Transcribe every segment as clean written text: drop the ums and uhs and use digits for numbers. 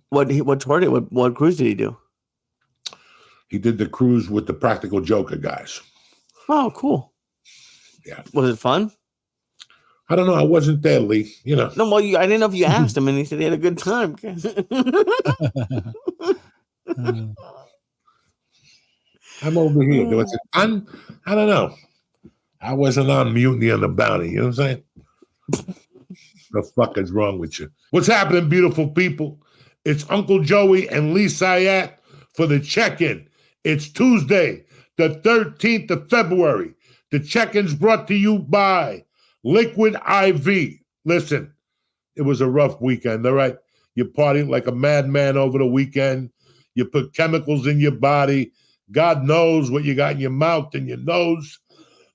What tour did what cruise did he do? He did the cruise with the Practical Joker guys. Oh, cool. Yeah. Was it fun? I don't know. I wasn't there, Lee. You know. No, well, I didn't know if you asked him, and he said he had a good time. I'm over here. Was it fun? I don't know. I wasn't on Mutiny on the Bounty. You know what I'm saying? The fuck is wrong with you? What's happening, beautiful people? It's Uncle Joey and Lee Syatt for the check-in. It's Tuesday, the 13th of February. The check-in's brought to you by Liquid IV. Listen, it was a rough weekend, all right? You partied like a madman over the weekend. You put chemicals in your body. God knows what you got in your mouth and your nose.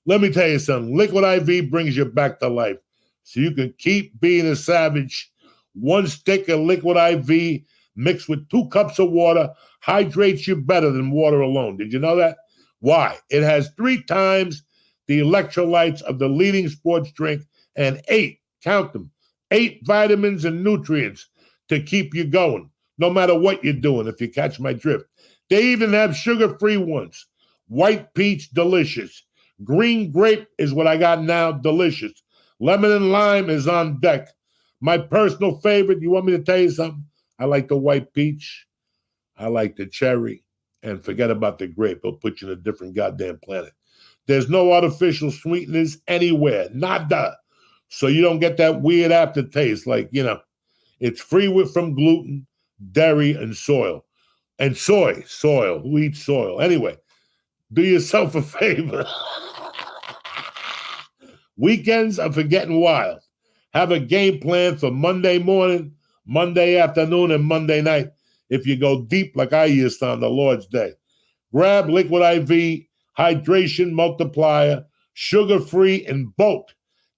Let me tell you something. Liquid IV brings you back to life so you can keep being a savage. One stick of Liquid IV mixed with 2 cups of water hydrates you better than water alone. Did you know that? Why? It has 3 times the electrolytes of the leading sports drink and 8, count them, 8 vitamins and nutrients to keep you going, no matter what you're doing, if you catch my drift. They even have sugar-free ones. White peach, delicious. Green grape is what I got now, delicious. Lemon and lime is on deck. My personal favorite, you want me to tell you something? I like the white peach. I like the cherry. And forget about the grape. It'll put you in a different goddamn planet. There's no artificial sweeteners anywhere. Nada. So you don't get that weird aftertaste. Like, you know, it's free from gluten, dairy, and soil. And soil. Who eats soil? Anyway, do yourself a favor. Weekends are for getting wild. Have a game plan for Monday morning, Monday afternoon, and Monday night if you go deep like I used on the Lord's Day. Grab Liquid IV, hydration multiplier, sugar-free in bulk,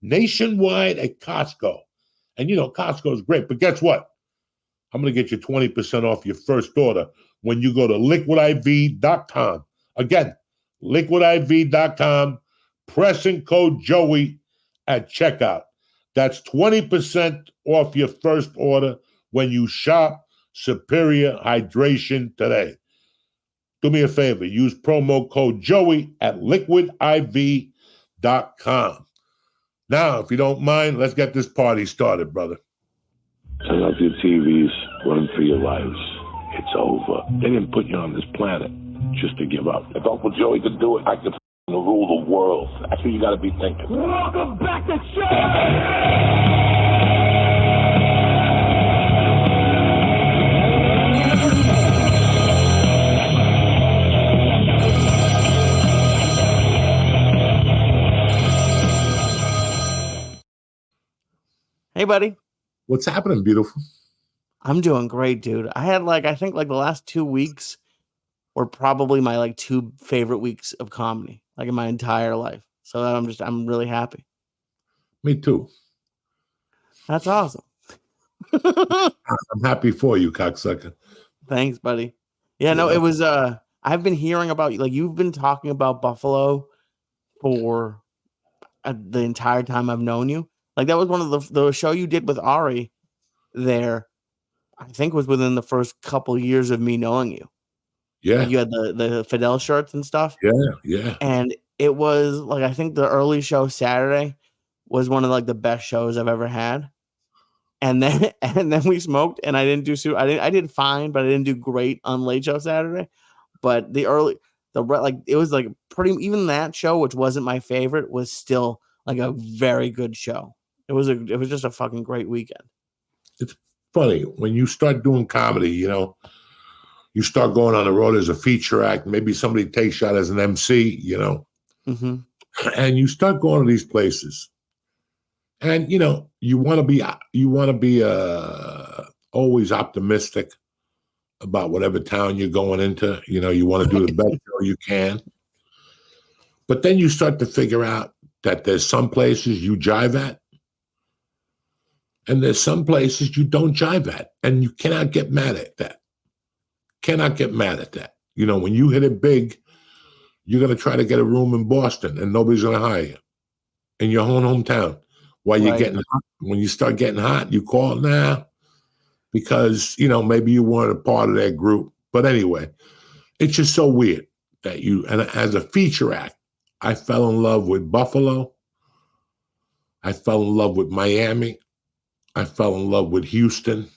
nationwide at Costco. And you know, Costco is great, but guess what? I'm going to get you 20% off your first order when you go to liquidiv.com. Again, liquidiv.com, pressing code Joey at checkout. That's 20% off your first order when you shop Superior Hydration today. Do me a favor, use promo code Joey at liquidiv.com. Now, if you don't mind, let's get this party started, brother. Turn off your TVs, run for your lives. It's over. They didn't put you on this planet just to give up. If Uncle Joey could do it, I could rule the world. That's what you got to be thinking. Welcome back to Hey, buddy. What's happening, beautiful? I'm doing great, dude. I had I think the last 2 weeks were probably my 2 favorite weeks of comedy, in my entire life. So I'm really happy. Me too. That's awesome. I'm happy for you, cocksucker. Thanks, buddy. Yeah, no, it was I've been hearing about you've been talking about Buffalo for the entire time I've known you. That was one of the show you did with Ari there, I think was within the first couple years of me knowing you. Yeah. You had the Fidel shirts and stuff. Yeah. And it was I think the early show Saturday was one of the best shows I've ever had. And then we smoked and I didn't do I did fine, but I didn't do great on late show Saturday. But it was pretty, even that show, which wasn't my favorite, was still a very good show. It was just a fucking great weekend. It's funny when you start doing comedy, you start going on the road as a feature act. Maybe somebody takes you out as an MC, Mm-hmm. And you start going to these places, and you want to be always optimistic about whatever town you're going into. You want to do the best show you can, but then you start to figure out that there's some places you jive at, and there's some places you don't jive at, and you cannot get mad at that. When you hit it big, you're going to try to get a room in Boston, and nobody's going to hire you in your own hometown. While you're getting hot, when you start getting hot, you call, nah, because, you know, maybe you weren't a part of that group. But anyway, it's just so weird that and as a feature act, I fell in love with Buffalo. I fell in love with Miami. I fell in love with Houston.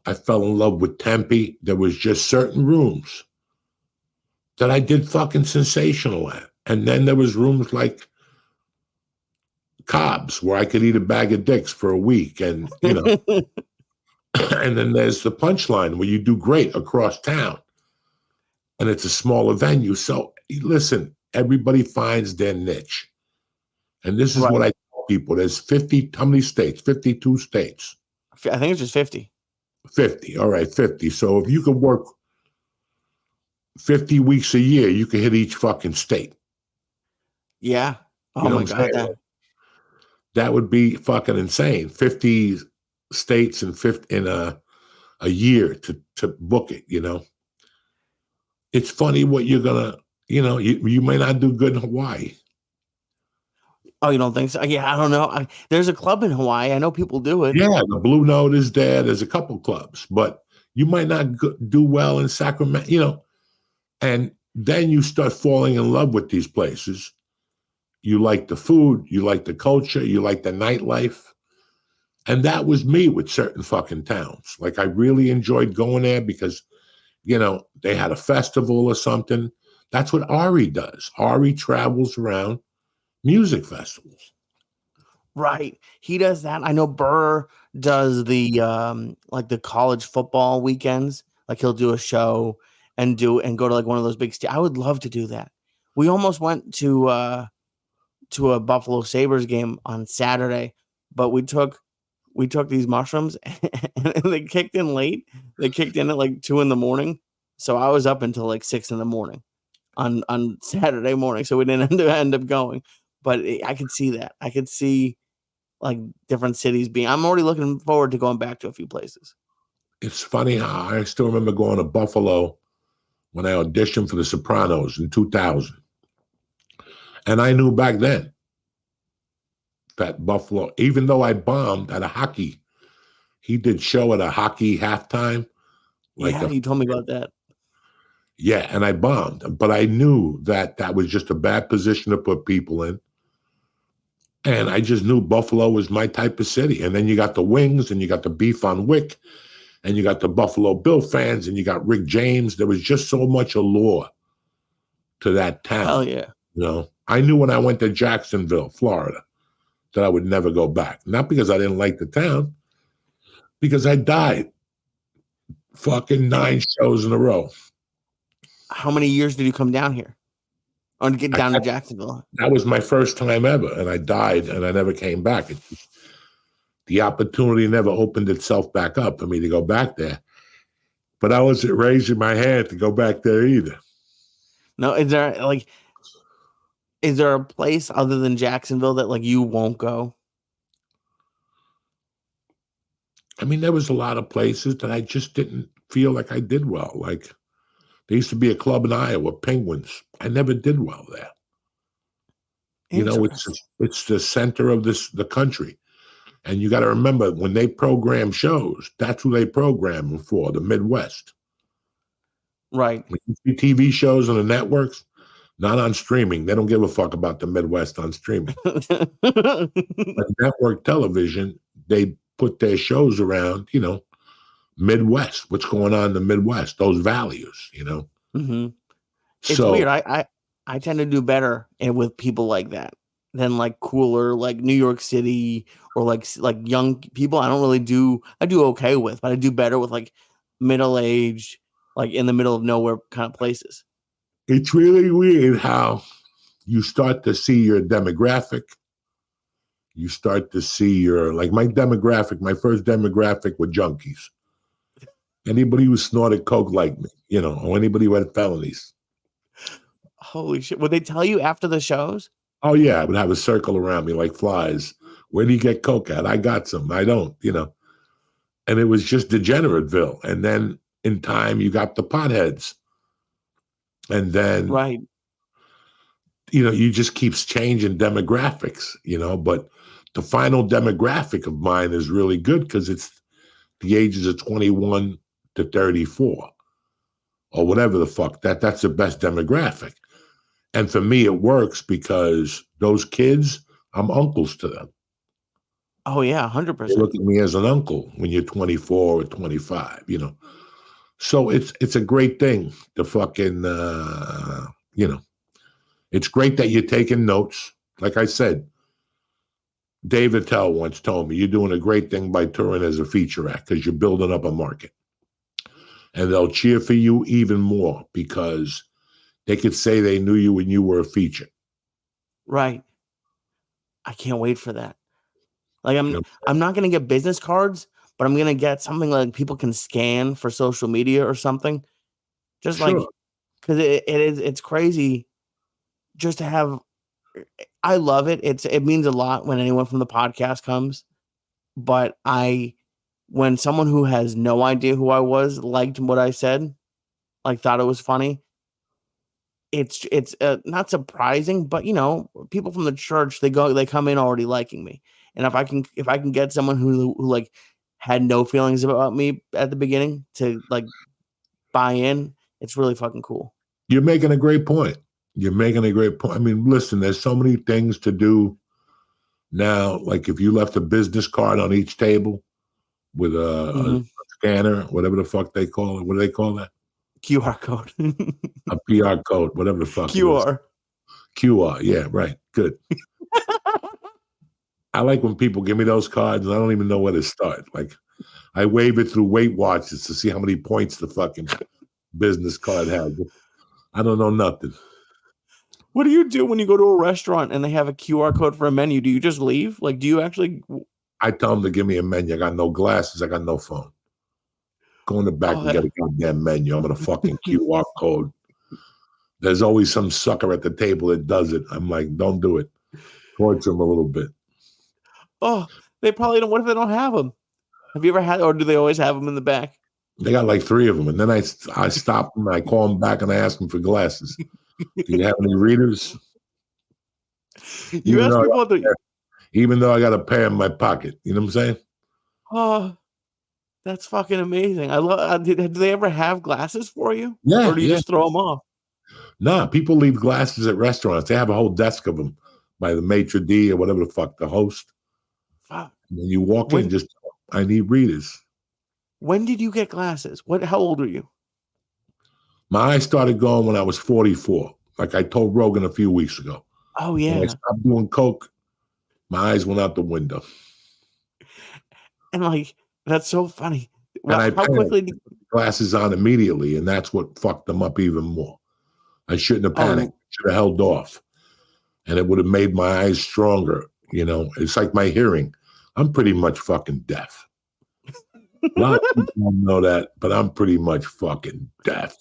I fell in love with Tempe. There was just certain rooms that I did fucking sensational at. And then there was rooms like Cobb's where I could eat a bag of dicks for a week. And, you know, and then there's the Punchline where you do great across town. And it's a smaller venue. So listen, everybody finds their niche. And this is what I tell people. There's 50, how many states? 52 states. I think it's just 50. 50. All right, 50. So if you could work 50 weeks a year, you could hit each fucking state. Yeah. Oh, you know my God. That would be fucking insane. 50 states in a year to book it, you know. It's funny what you're going to, you know, you may not do good in Hawaii. Oh, you don't think so? Yeah, I don't know. There's a club in Hawaii. I know people do it. Yeah, the Blue Note is there. There's a couple clubs, but you might not do well in Sacramento, you know. And then you start falling in love with these places. You like the food, you like the culture, you like the nightlife. And that was me with certain fucking towns. Like I really enjoyed going there because, you know, they had a festival or something. That's what Ari does. Ari travels around music festivals. Right. He does that. I know Burr does the like the college football weekends. Like he'll do a show and go to like one of those big I would love to do that. We almost went to a Buffalo Sabres game on Saturday, but we took these mushrooms and they kicked in late. They kicked in at like 2 a.m. So I was up until like 6 a.m. on Saturday morning. So we didn't end up going. But I could see that. I could see like different cities being. I'm already looking forward to going back to a few places. It's funny how I still remember going to Buffalo when I auditioned for The Sopranos in 2000. And I knew back then that Buffalo, even though I bombed at a hockey, he did show at a hockey halftime. You told me about that. Yeah, and I bombed. But I knew that was just a bad position to put people in. And I just knew Buffalo was my type of city. And then you got the Wings, and you got the beef on Wick, and you got the Buffalo Bill fans, and you got Rick James. There was just so much allure to that town. Hell yeah. You know, I knew when I went to Jacksonville, Florida, that I would never go back. Not because I didn't like the town, because I died fucking 9 shows in a row. How many years did you come down here? Or get down to Jacksonville? That was my first time ever, and I died, and I never came back. The opportunity never opened itself back up for me to go back there. But I wasn't raising my hand to go back there either. No, is there a place other than Jacksonville that like you won't go? I mean, there was a lot of places that I just didn't feel like I did well. Like there used to be a club in Iowa, Penguins. I never did well there. You know, it's the center of the country. And you got to remember, when they program shows, that's who they program them for, the Midwest. Right. When you see TV shows on the networks, not on streaming. They don't give a fuck about the Midwest on streaming. But network television, they put their shows around, you know, Midwest. What's going on in the Midwest? Those values, you know. Mm-hmm. It's weird. I tend to do better with people like that than like cooler, like New York City or like young people. I do okay with, but I do better with like middle-aged, like in the middle of nowhere kind of places. It's really weird how you start to see your demographic. You start to see like my demographic, my first demographic were junkies. Anybody who snorted coke like me, you know, or anybody who had felonies. Holy shit. Would they tell you after the shows? Oh, yeah. I would have a circle around me like flies. Where do you get coke at? I got some. I don't, you know. And it was just Degenerateville. And then in time, you got the potheads. And then, right, you know, you just keeps changing demographics, you know. But the final demographic of mine is really good because it's the ages of 21 to 34 or whatever the fuck. That's the best demographic. And for me, it works because those kids, I'm uncles to them. Oh yeah, They 100%. look at me as an uncle when you're 24 or 25, you know. So it's a great thing to fucking, you know, it's great that you're taking notes. Like I said, Dave Attell once told me, you're doing a great thing by touring as a feature act because you're building up a market. And they'll cheer for you even more because they could say they knew you when you were a feature. Right. I can't wait for that. Like You know? I'm not gonna get business cards, but I'm gonna get something like people can scan for social media or something. Just Sure. like because it's crazy just to have. I love it. It means a lot when anyone from the podcast comes, but when someone who has no idea who I was liked what I said, like thought it was funny. It's not surprising, but you know, people from the church they come in already liking me, and if I can get someone who like had no feelings about me at the beginning to like buy in, it's really fucking cool. You're making a great point. You're making a great point. I mean, listen, there's so many things to do now. Like if you left a business card on each table with a scanner, whatever the fuck they call it. What do they call that? QR code. A PR code, whatever the fuck QR. it is. QR. Yeah, right. Good. I like when people give me those cards and I don't even know where to start. Like I wave it through Weight Watchers to see how many points the fucking business card has. I don't know nothing. What do you do when you go to a restaurant and they have a QR code for a menu? Do you just leave? Like, do you actually? I tell them to give me a menu. I got no glasses. I got no phone. Go in the back and get a goddamn menu. I'm gonna fucking QR code. There's always some sucker at the table that does it. I'm like, don't do it. Torture them a little bit. Oh, they probably don't. What if they don't have them? Have you ever had, or do they always have them in the back? They got like 3 of them, and then I stop them. I call them back and I ask them for glasses. Do you have any readers? You ask people even though I got a pair in my pocket. You know what I'm saying? Oh, that's fucking amazing. I love. Do they ever have glasses for you? Yeah. Or do you just throw them off? Nah, people leave glasses at restaurants. They have a whole desk of them by the maitre d' or whatever the fuck, the host. Fuck. When you walk in, just I need readers. When did you get glasses? How old were you? My eyes started going when I was 44. Like I told Rogan a few weeks ago. Oh yeah. When I stopped doing coke, my eyes went out the window. And like that's so funny. And how quickly did glasses on immediately, and that's what fucked them up even more. I shouldn't have panicked. Should have held off, and it would have made my eyes stronger. You know, it's like my hearing. I'm pretty much fucking deaf. A lot of people don't know that, but I'm pretty much fucking deaf.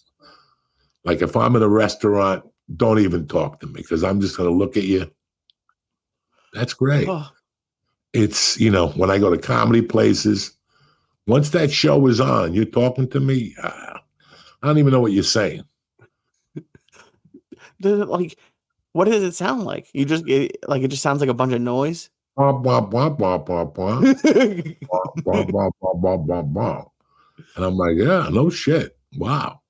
Like if I'm in a restaurant, don't even talk to me because I'm just going to look at you. That's great. Oh. It's, you know, when I go to comedy places, once that show is on, you're talking to me, I don't even know what you're saying. Like, what does it sound like? It just sounds like a bunch of noise. And I'm like, yeah, no shit. Wow.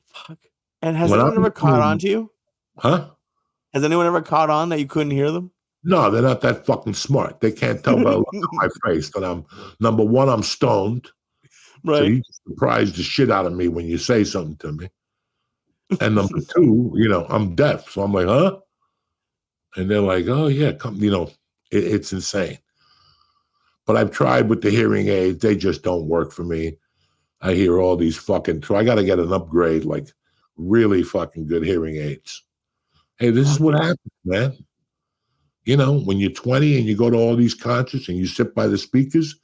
Fuck. And has anyone ever caught on to you? Huh? Has anyone ever caught on that you couldn't hear them? No, they're not that fucking smart. They can't tell by the look on my face that I'm, number one, I'm stoned. Right. So you surprise the shit out of me when you say something to me. And number 2, you know, I'm deaf. So I'm like, huh? And they're like, oh, yeah, come, you know, it's insane. But I've tried with the hearing aids. They just don't work for me. I hear all these fucking, so I got to get an upgrade, like really fucking good hearing aids. Hey, this is what happens, man. You know, when you're 20 and you go to all these concerts and you sit by the speakers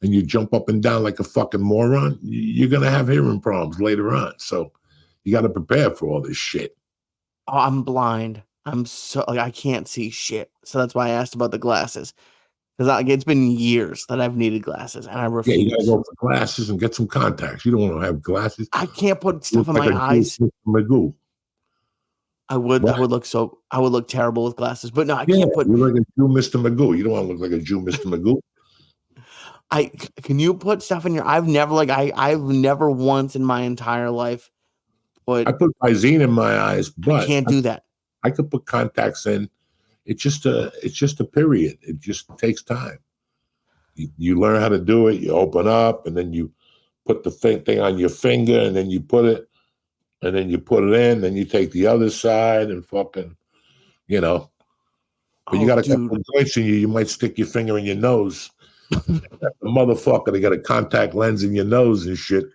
and you jump up and down like a fucking moron, you're going to have hearing problems later on. So you got to prepare for all this shit. Oh, I'm blind. I can't see shit. So that's why I asked about the glasses. Because it's been years that I've needed glasses and I refuse. Yeah, you got to go for glasses and get some contacts. You don't want to have glasses. I can't put stuff in my eyes. Magoo. I would look terrible with glasses, but no, I can't put. You're like a Jew, Mr. Magoo. You don't want to look like a Jew, Mr. Magoo. Can you put stuff in your? I've never once in my entire life I put Visine in my eyes, I but can't do that. I could put contacts in. It's just a period. It just takes time. You learn how to do it. You open up, and then you put the thing on your finger, and then you put it, and then you put it in. Then you take the other side and fucking, you know. But you got a couple of joints in you. You might stick your finger in your nose. The motherfucker, they got a contact lens in your nose and shit.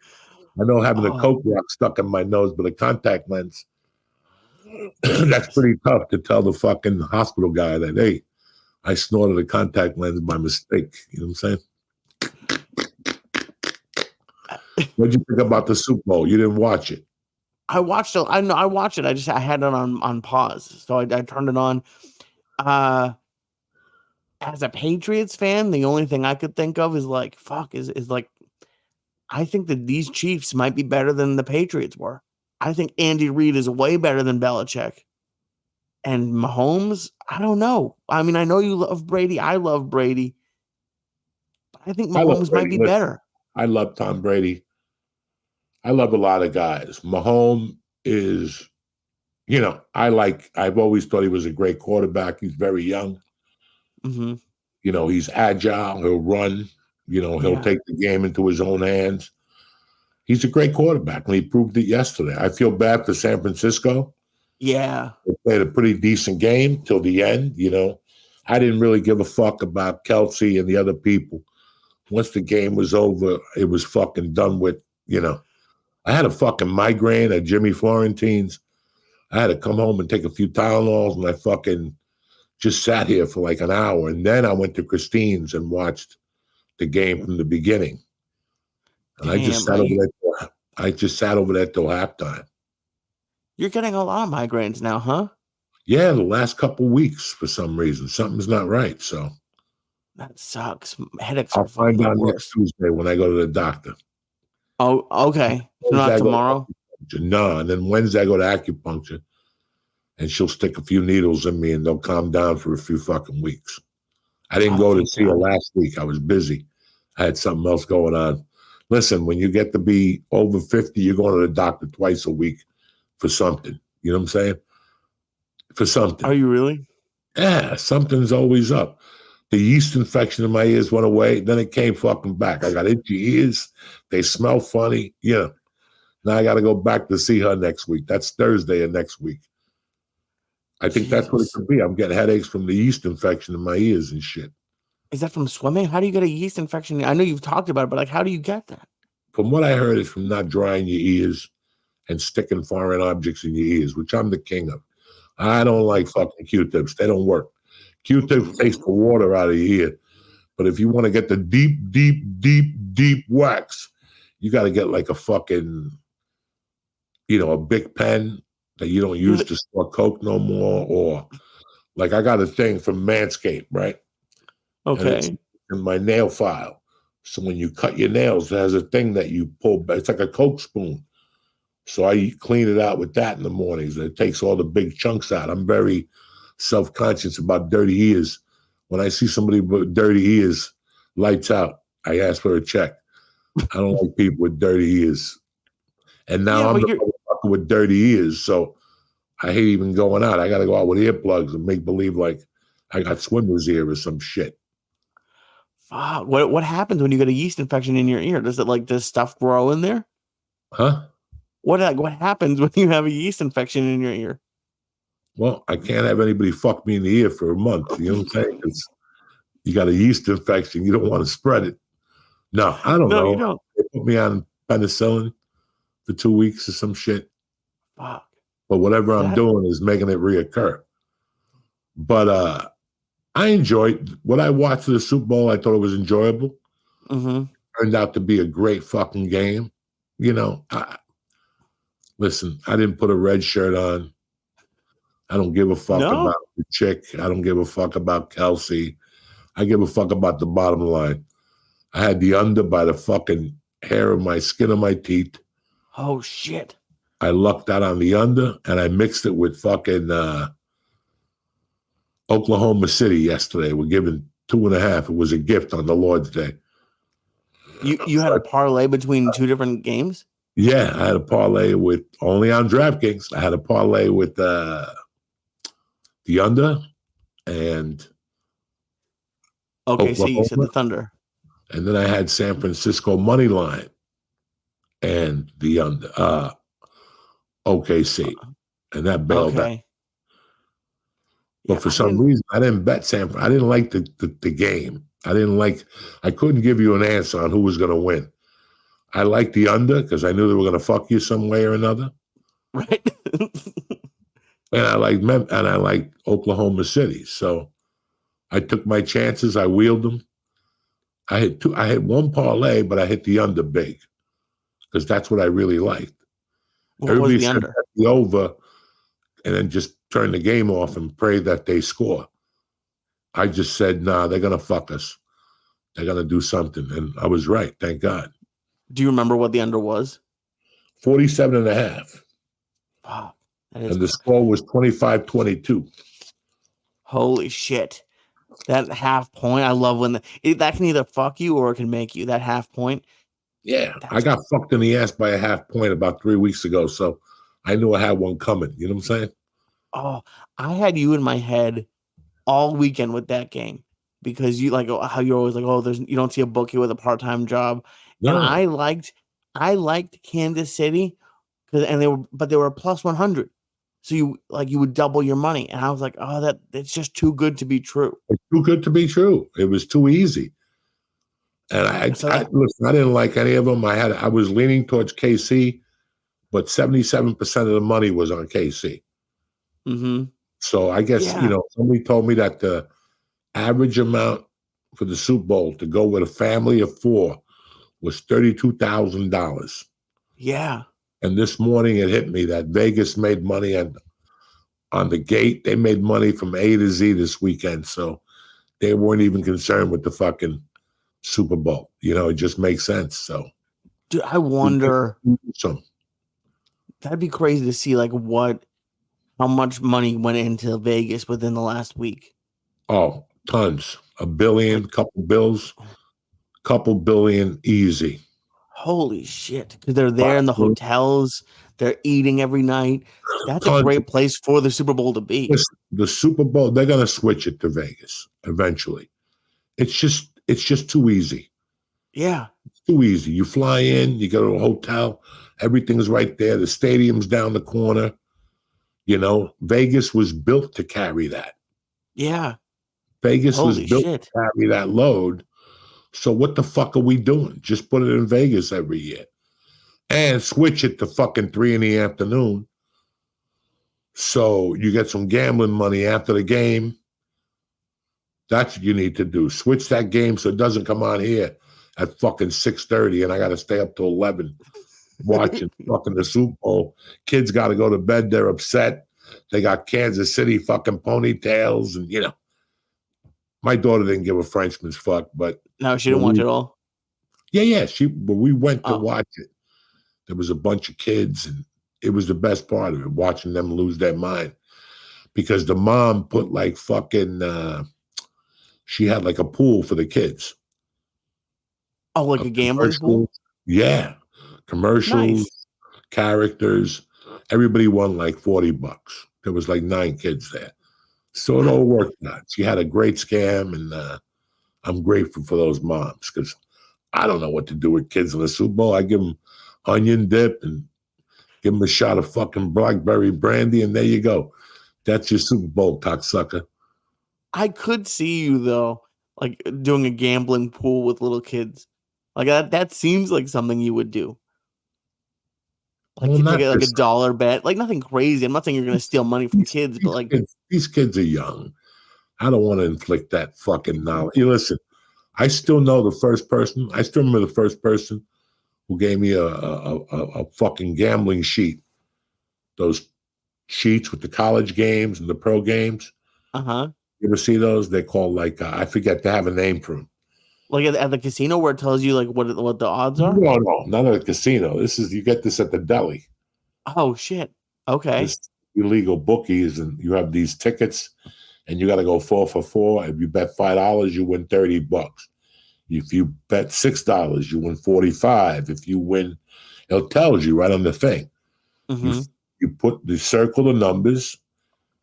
I know having a Coke rock stuck in my nose, but a contact lens, that's pretty tough to tell the fucking hospital guy that, hey, I snorted a contact lens by mistake. You know what I'm saying? What'd you think about the Super Bowl? You didn't watch it. I watched it. I watched it. I had it on pause. So I turned it on. As a Patriots fan, the only thing I could think of is like, is like, I think that these Chiefs might be better than the Patriots were. I think Andy Reid is way better than Belichick. And Mahomes, I don't know. I mean, I know you love Brady. I love Brady. But I think Mahomes might be better. I love Tom Brady. I love a lot of guys. Mahomes is, I've always thought he was a great quarterback. He's very young. Mm-hmm. He's agile. He'll run. He'll take the game into his own hands. He's a great quarterback, and he proved it yesterday. I feel bad for San Francisco. Yeah. They played a pretty decent game till the end, I didn't really give a fuck about Kelsey and the other people. Once the game was over, it was fucking done with, I had a fucking migraine at Jimmy Florentine's. I had to come home and take a few Tylenols, and I fucking just sat here for like an hour. And then I went to Christine's and watched the game from the beginning. And I just sat over there till halftime. You're getting a lot of migraines now, huh? Yeah, the last couple weeks for some reason. Something's not right. So that sucks. Headaches I'll find out next Tuesday when I go to the doctor. Oh, okay. So not tomorrow? No, and then Wednesday I go to acupuncture, and she'll stick a few needles in me, and they'll calm down for a few fucking weeks. I didn't go to see her last week. I was busy. I had something else going on. Listen, when you get to be over 50, you're going to the doctor twice a week for something. You know what I'm saying? For something. Are you really? Yeah, something's always up. The yeast infection in my ears went away. Then it came fucking back. I got itchy ears. They smell funny. Yeah. Now I got to go back to see her next week. That's Thursday of next week. I think that's what it could be. I'm getting headaches from the yeast infection in my ears and shit. Is that from swimming? How do you get a yeast infection? I know you've talked about it, but like, how do you get that? From what I heard, it's from not drying your ears and sticking foreign objects in your ears, which I'm the king of. I don't like fucking Q-tips. They don't work. Q-tips taste the water out of your ear. But if you want to get the deep, deep, deep, deep wax, you got to get like a fucking, a big pen that you don't use to store Coke no more. Or like I got a thing from Manscaped, right? Okay. And it's in my nail file. So when you cut your nails, it has a thing that you pull back. It's like a Coke spoon. So I clean it out with that in the mornings. And it takes all the big chunks out. I'm very self-conscious about dirty ears. When I see somebody with dirty ears, lights out, I ask for a check. I don't like people with dirty ears. And now I'm the motherfucker with dirty ears. So I hate even going out. I got to go out with earplugs and make believe like I got swimmer's ear or some shit. Fuck. What happens when you get a yeast infection in your ear? Does stuff grow in there? Huh? What happens when you have a yeast infection in your ear? Well, I can't have anybody fuck me in the ear for a month. You know what I'm saying? Because you got a yeast infection. You don't want to spread it. No, I don't know. No, you don't. They put me on penicillin for 2 weeks or some shit. Fuck. But whatever I'm doing is making it reoccur. But I enjoyed what I watched the Super Bowl. I thought it was enjoyable. Mm-hmm. Turned out to be a great fucking game. Listen, I didn't put a red shirt on. I don't give a fuck about the chick. I don't give a fuck about Kelsey. I give a fuck about the bottom line. I had the under by the fucking hair of my skin of my teeth. Oh, shit. I lucked out on the under, and I mixed it with fucking Oklahoma City yesterday. We're giving 2.5. It was a gift on the Lord's Day. You had a parlay between two different games? Yeah, I had a parlay with only on DraftKings. I had a parlay with the under and Okay, so you said Oklahoma, the Thunder. and then I had San Francisco money line and the under OKC, and that bailed out. Okay. But Yeah, for I some didn't. reason, I didn't bet San Fran. I didn't like the game. I couldn't give you an answer on who was going to win. I liked the under because I knew they were going to fuck you some way or another. Right. And I like Oklahoma City. So I took my chances. I wheeled them. I hit one parlay, but I hit the under big because that's what I really liked. What was Everybody the said under? bet the over and then just turn the game off and pray that they score. I just said, nah, they're going to fuck us. They're going to do something. And I was right. Thank God. Do you remember what the under was? 47 and a half. Wow. That is And the score was 25-22. holy shit. That half point, I love when that can either fuck you or it can make you. That half point. Yeah, I got fucked in the ass by a half point about 3 weeks ago, so I knew I had one coming. You know what I'm saying? Oh, I had you in my head all weekend with that game because you like how you're always like, oh, you don't see a bookie with a part-time job. And No, I liked Kansas City because they were plus 100. So you would double your money. And I was like, oh, it's just too good to be true. it's too good to be true. It was too easy. And listen, I didn't like any of them. I was leaning towards KC, but 77% of the money was on KC. Mm-hmm. So I guess, Yeah. Somebody told me that the average amount for the Super Bowl to go with a family of 4 was $32,000. Yeah. And this morning it hit me that Vegas made money on the gate. They made money from A to Z this weekend. So they weren't even concerned with the fucking Super Bowl. It just makes sense. So Dude, I wonder. That'd be crazy to see how much money went into Vegas within the last week. Oh, tons. $1 billion, couple billion easy. Holy shit. Because they're there in the hotels. They're eating every night. That's a great place for the Super Bowl to be. The Super Bowl, they're going to switch it to Vegas eventually. It's just too easy. Yeah. It's too easy. You fly in, you go to a hotel, everything's right there. The stadium's down the corner. Vegas was built to carry that. Yeah. Vegas was built to carry that load. So what the fuck are we doing? Just put it in Vegas every year. And switch it to fucking 3 p.m. So you get some gambling money after the game. That's what you need to do. Switch that game so it doesn't come on here at fucking 6:30 and I got to stay up till 11 watching fucking the Super Bowl. Kids got to go to bed. They're upset. They got Kansas City fucking ponytails and, my daughter didn't give a Frenchman's fuck, but. No, she didn't watch it at all? Yeah. But we went to watch it. There was a bunch of kids and it was the best part of it, watching them lose their mind. Because the mom put she had a pool for the kids. Oh, like a gambling pool? Yeah. Commercials, characters. Everybody won $40. There was 9 kids there. So it all worked out. She had a great scam, and I'm grateful for those moms because I don't know what to do with kids in the Super Bowl. I give them onion dip and give them a shot of fucking blackberry brandy, and there you go. That's your Super Bowl, cocksucker. I could see you, though, doing a gambling pool with little kids. That seems like something you would do. You take a dollar bet, nothing crazy. I'm not saying you're going to steal money from kids, but these kids are young. I don't want to inflict that fucking knowledge. Listen, I still know the first person. I still remember the first person who gave me a fucking gambling sheet. Those sheets with the college games and the pro games. Uh-huh. You ever see those? They're called I forget, they have a name for them. At the casino where it tells you what the odds are? No, not at a casino. You get this at the deli. Oh shit. Okay. This illegal bookies, and you have these tickets and you got to go 4 for 4. If you bet $5, you win $30. If you bet $6, you win 45. If you win, it tells you right on the thing. Mm-hmm. You put the circle of numbers,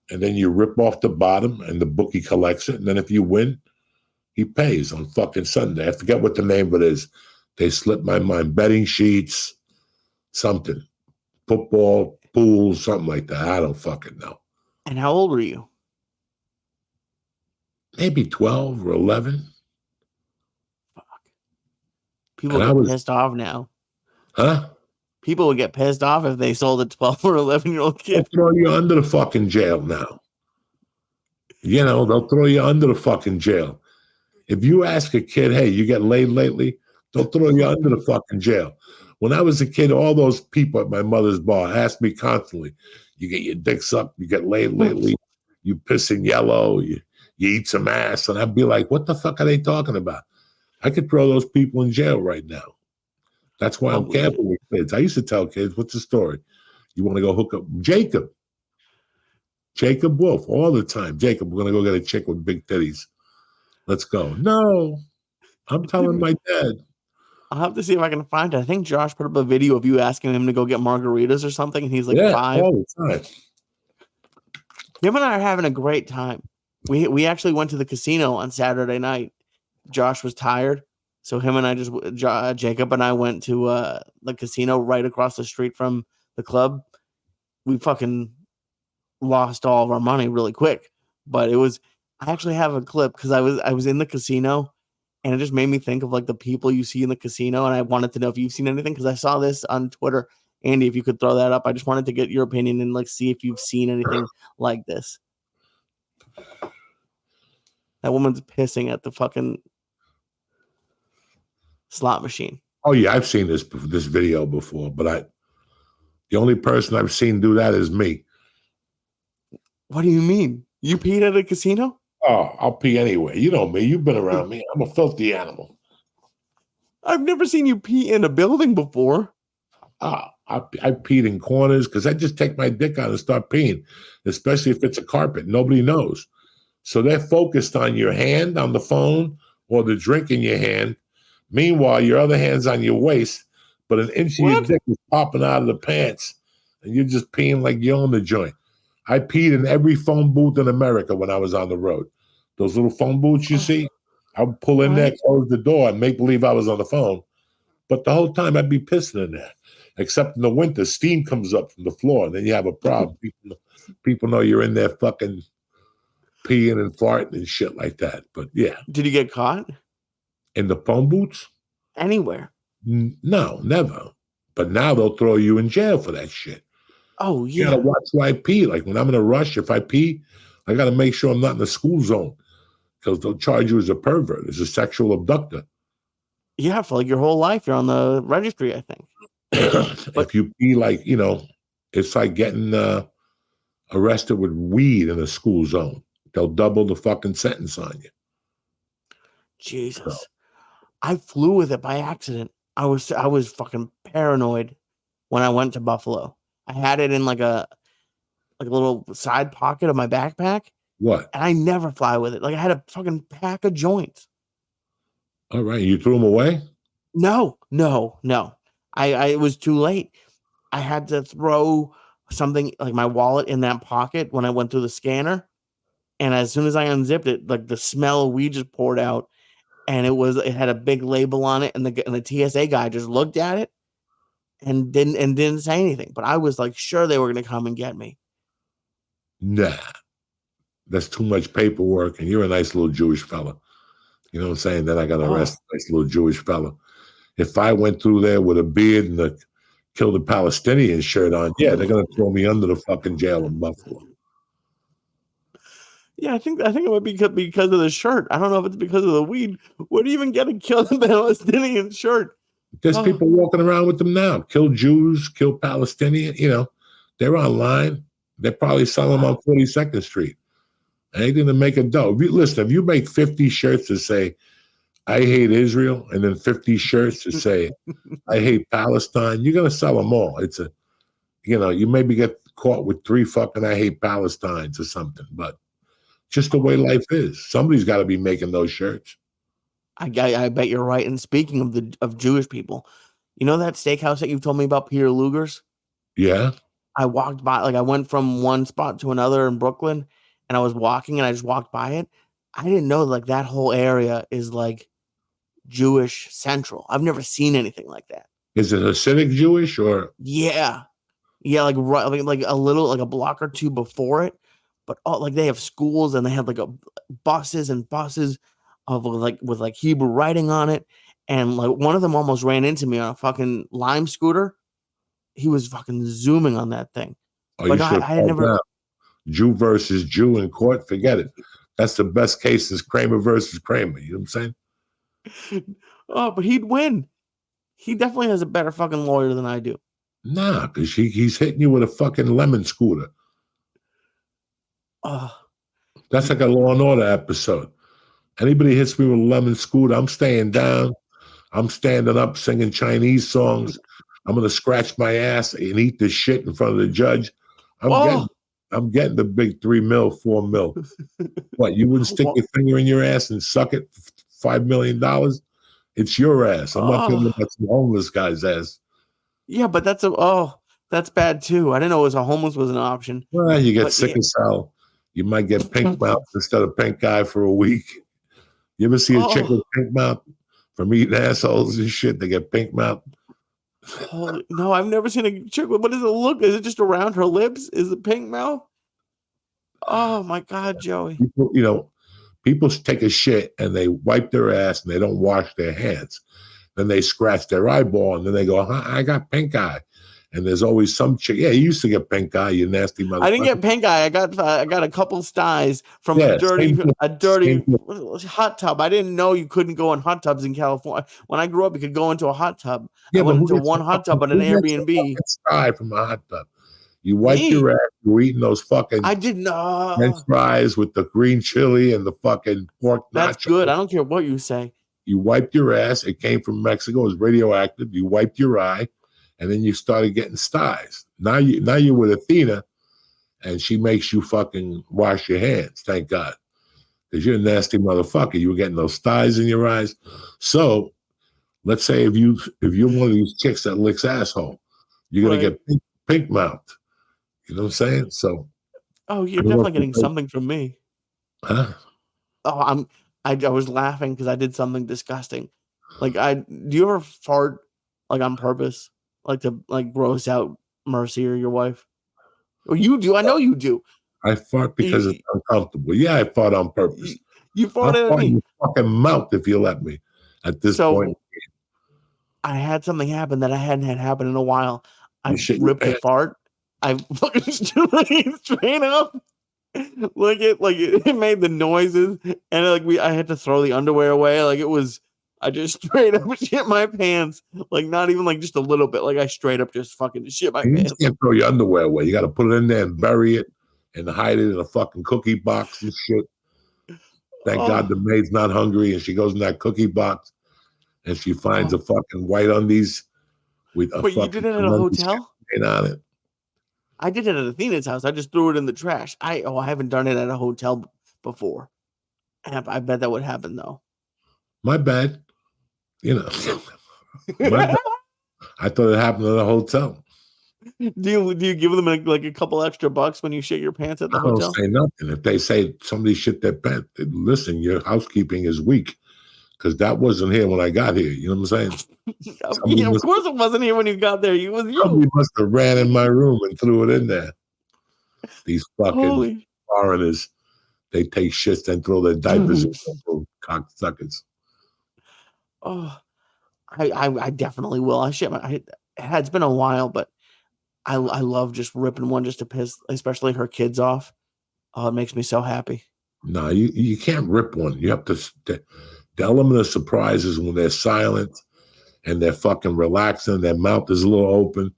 and then you rip off the bottom, and the bookie collects it. And then if you win, he pays on fucking Sunday. I forget what the name of it is. They slipped my mind. Betting sheets, something. Football, pool, something like that. I don't fucking know. And how old were you? Maybe 12 or 11. People And get pissed off now. Huh? People would get pissed off if they sold a 12 or 11-year-old kid. They'll throw you under the fucking jail now. You know, they'll throw you under the fucking jail. If you ask a kid, hey, you get laid lately, they'll throw you under the fucking jail. When I was a kid, all those people at my mother's bar asked me constantly, you get your dick sucked, you get laid lately, you piss in yellow, you eat some ass. And I'd be like, what the fuck are they talking about? I could throw those people in jail right now. That's why I'm careful with kids. I used to tell kids, what's the story? You want to go hook up? Jacob Wolf, all the time. Jacob, we're going to go get a chick with big titties. Let's go. No, I'm telling my dad. I'll have to see if I can find it. I think Josh put up a video of you asking him to go get margaritas or something, and he's like 5. All the time. Him and I are having a great time. We actually went to the casino on Saturday night. Josh was tired, so him and I Jacob and I went to the casino right across the street from the club. We fucking lost all of our money really quick, but I actually have a clip because I was in the casino, and it just made me think of like the people you see in the casino, and I wanted to know if you've seen anything because I saw this on Twitter. Andy, if you could throw that up, I just wanted to get your opinion and like see if you've seen anything like this. That woman's pissing at the fucking slot machine. Oh yeah, I've seen this video before, but the only person I've seen do that is me. What do you mean? You peed at a casino? Oh, I'll pee anyway. You know me. You've been around me. I'm a filthy animal. I've never seen you pee in a building before. I peed in corners because I just take my dick out and start peeing, especially if it's a carpet. Nobody knows. So they're focused on your hand on the phone or the drink in your hand. Meanwhile, your other hand's on your waist, but an inch of your dick is popping out of the pants, and you're just peeing like you own the joint. I peed in every phone booth in America when I was on the road. Those little phone booths you see, I would pull in there, close the door, and make believe I was on the phone. But the whole time I'd be pissing in there. Except in the winter, steam comes up from the floor, and then you have a problem. People know you're in there fucking peeing and farting and shit like that. But yeah. Did you get caught? In the phone booths? Anywhere? No, never. But now they'll throw you in jail for that shit. Oh, yeah. You gotta watch where I pee. Like when I'm in a rush, if I pee, I gotta make sure I'm not in the school zone because they'll charge you as a pervert, as a sexual abductor. Yeah, for like your whole life, you're on the registry, I think. But if you pee, like, you know, it's like getting arrested with weed in a school zone. They'll double the fucking sentence on you. Jesus. So. I flew with it by accident. I was fucking paranoid when I went to Buffalo. I had it in like a little side pocket of my backpack. What? And I never fly with it. Like I had a fucking pack of joints. All right. You threw them away? No. It was too late. I had to throw something like my wallet in that pocket when I went through the scanner. And as soon as I unzipped it, like the smell of weed just poured out. And it had a big label on it. And the TSA guy just looked at it and didn't say anything. But I was like sure they were going to come and get me. Nah. That's too much paperwork. And you're a nice little Jewish fella. You know what I'm saying? Then I got to arrest a nice little Jewish fella. If I went through there with a beard and a Kill the Palestinian shirt on, yeah, they're going to throw me under the fucking jail in Buffalo. Yeah, I think it would be because of the shirt. I don't know if it's because of the weed. Where do you even get a Kill the Palestinian shirt? There's people walking around with them now. Kill Jews, kill Palestinian. You know, they're online. They're probably selling them on 42nd Street. Anything to make a dough. Listen, if you make 50 shirts that say, I hate Israel, and then 50 shirts that say, I hate Palestine, you're going to sell them all. It's you maybe get caught with 3 fucking I hate Palestines or something, but just the way life is. Somebody's got to be making those shirts. I bet you're right. And speaking of Jewish people, you know that steakhouse that you told me about, Peter Luger's? Yeah. I walked by, like I went from one spot to another in Brooklyn, and I was walking, and I just walked by it. I didn't know like that whole area is like Jewish central. I've never seen anything like that. Is it Hasidic Jewish or? Yeah, yeah, like right, like a little, like a block or two before it, but like they have schools and they have like buses and buses of like with like Hebrew writing on it, and like one of them almost ran into me on a fucking Lime scooter. He was fucking zooming on that thing, Oh, but you no, should I have had never. down. Jew versus Jew in court. Forget it. That's the best case is Kramer versus Kramer. You know what I'm saying? Oh, but he'd win. He definitely has a better fucking lawyer than I do. Nah, because he's hitting you with a fucking lemon scooter. Oh, That's like a Law and Order episode. Anybody hits me with a lemon scooter, I'm staying down. I'm standing up singing Chinese songs. I'm gonna scratch my ass and eat the shit in front of the judge. I'm getting the big $3 million, $4 million. What, you wouldn't stick your finger in your ass and suck it $5 million? It's your ass. I'm not talking about some homeless guy's ass. Yeah, but that's bad too. I didn't know a homeless was an option. Well, you get sick as hell. You might get pink mouth instead of pink eye for a week. You ever see a chick with pink mouth from eating assholes and shit? They get pink mouth. No, I've never seen a chick. What does it look? Is it just around her lips? Is it pink mouth? Oh my God, Joey. People take a shit and they wipe their ass and they don't wash their hands. Then they scratch their eyeball and then they go, I got pink eye. And there's always some chick. Yeah, you used to get pink eye, you nasty motherfucker. I didn't get pink eye. I got a couple styes from a dirty hot tub. I didn't know you couldn't go in hot tubs in California. When I grew up, you could go into a hot tub. I went into one hot tub at an Airbnb. Sty from a hot tub. You wiped your ass. You were eating those fucking. I did not. French fries with the green chili and the fucking pork. That's good. I don't care what you say. You wiped your ass. It came from Mexico. It was radioactive. You wiped your eye. And then you started getting styes. Now you're with Athena, and she makes you fucking wash your hands. Thank God, because you're a nasty motherfucker. You were getting those styes in your eyes. So, let's say if you're one of these chicks that licks asshole, you're gonna get pink mouth. You know what I'm saying? So, you're definitely getting something from me. Huh? Oh, I was laughing because I did something disgusting. Like do you ever fart like on purpose? Like to gross out Mercy or your wife? Or you do? I know you do. I fart because it's uncomfortable. Yeah, I fart on purpose. You farted at me. In your fucking mouth if you let me. At this point, I had something happen that I hadn't had happen in a while. I ripped a fart. I fucking straight up. It made the noises, and I had to throw the underwear away. I just straight up shit my pants. Not even just a little bit. I straight up just fucking shit my pants. You can't throw your underwear away. You got to put it in there and bury it and hide it in a fucking cookie box and shit. Thank God the maid's not hungry, and she goes in that cookie box and she finds a fucking white undies with a. But you did it at a hotel? On it. I did it at Athena's house. I just threw it in the trash. I haven't done it at a hotel before. I bet that would happen though. My bad. My bad. I thought it happened at a hotel. Do you give them a couple extra bucks when you shit your pants at the hotel? I don't say nothing. If they say somebody shit their pants, listen, your housekeeping is weak because that wasn't here when I got here. You know what I'm saying? Of course it wasn't here when you got there. Somebody must have ran in my room and threw it in there. These fucking foreigners, they take shits and throw their diapers in cocksuckers. Oh, I definitely will. It's been a while, but I love just ripping one just to piss, especially her kids off. Oh, it makes me so happy. No, you can't rip one. You have to. The element of surprise is when they're silent and they're fucking relaxing, their mouth is a little open,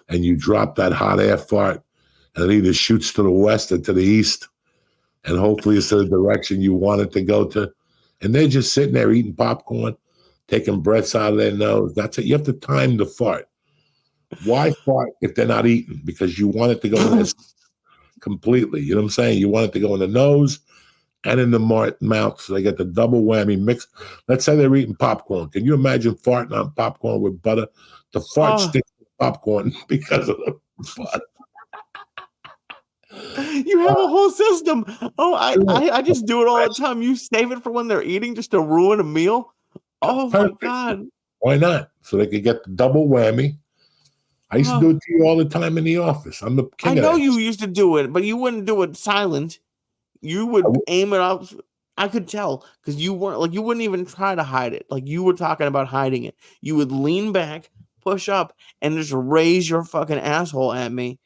and you drop that hot air fart, and it either shoots to the west or to the east, and hopefully it's the direction you want it to go to. And they're just sitting there eating popcorn, taking breaths out of their nose. That's it. You have to time the fart. Why fart if they're not eating? Because you want it to go in there completely. You know what I'm saying? You want it to go in the nose, and in the mouth. So they get the double whammy mix. Let's say they're eating popcorn. Can you imagine farting on popcorn with butter? The fart sticks to popcorn because of the butter. You have a whole system. Oh, I just do it all the time. You save it for when they're eating just to ruin a meal. Oh Perfect. my God. Why not? So they could get the double whammy. I used to do it to you all the time in the office. I'm the king of that. I know you used to do it, but you wouldn't do it silent. You would aim it up. I could tell because you weren't like you wouldn't even try to hide it. Like you were talking about hiding it. You would lean back, push up, and just raise your fucking asshole at me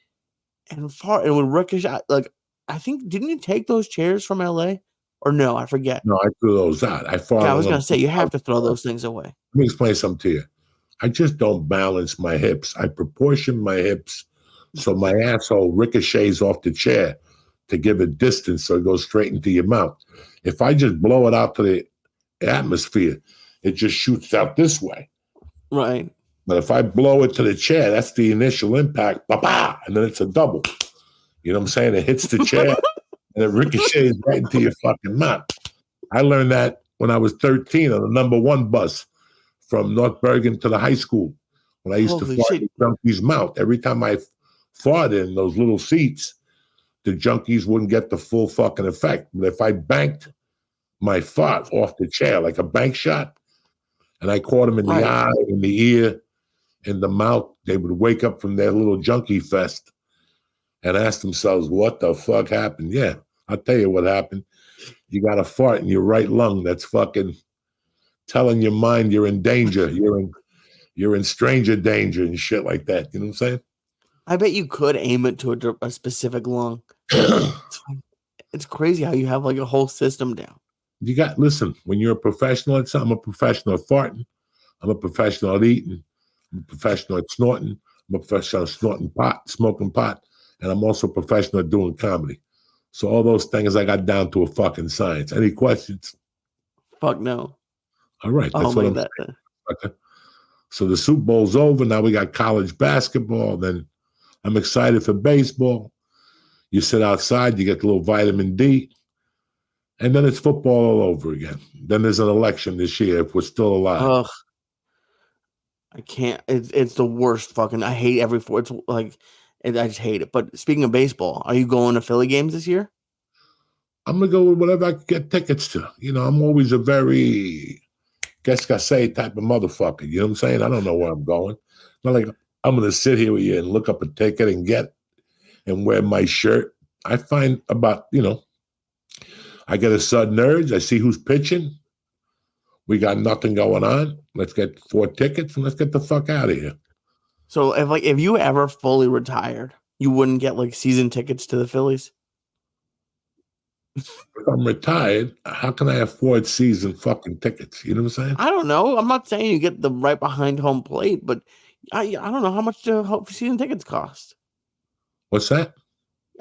and fart. And it would ricochet. Like I think didn't you take those chairs from LA? Or no, I forget. No, I threw those out. I farted. Yeah, I was gonna say you have to throw those things away. Let me explain something to you. I just don't balance my hips. I proportion my hips so my asshole ricochets off the chair to give it distance so it goes straight into your mouth. If I just blow it out to the atmosphere, it just shoots out this way. Right. But if I blow it to the chair, that's the initial impact, ba-ba, and then it's a double. You know what I'm saying? It hits the chair and it ricochets right into your fucking mouth. I learned that when I was 13 on the number 1 bus from North Bergen to the high school. When I used to fart in the junkie's mouth. Every time I farted in those little seats, the junkies wouldn't get the full fucking effect. But if I banked my fart off the chair like a bank shot, and I caught them in the eye, in the ear, in the mouth, they would wake up from their little junkie fest and ask themselves, what the fuck happened? Yeah, I'll tell you what happened. You got a fart in your right lung that's fucking telling your mind you're in danger. You're in stranger danger and shit like that. You know what I'm saying? I bet you could aim it to a specific lung. It's crazy how you have like a whole system down. Listen, when you're a professional at something, I'm a professional at farting. I'm a professional at eating. I'm a professional at snorting. I'm a professional at smoking pot. And I'm also a professional at doing comedy. So all those things I got down to a fucking science. Any questions? Fuck no. All right. That's what I'm saying. Okay. So the Super Bowl's over. Now we got college basketball. Then I'm excited for baseball. You sit outside, you get a little vitamin D. And then it's football all over again. Then there's an election this year if we're still alive. Ugh. I can't. It's the worst fucking. I hate every it's like, I just hate it. But speaking of baseball, are you going to Philly games this year? I'm going to go with whatever I can get tickets to. You know, I'm always a very say type of motherfucker. You know what I'm saying? I don't know where I'm going. Not like I'm going to sit here with you and look up a ticket and get and wear my shirt. I find about, I get a sudden urge. I see who's pitching. We got nothing going on. Let's get 4 tickets and let's get the fuck out of here. So if you ever fully retired, you wouldn't get like season tickets to the Phillies? If I'm retired, how can I afford season fucking tickets? You know what I'm saying? I don't know. I'm not saying you get them right behind home plate, but I don't know how much do season tickets cost. What's that?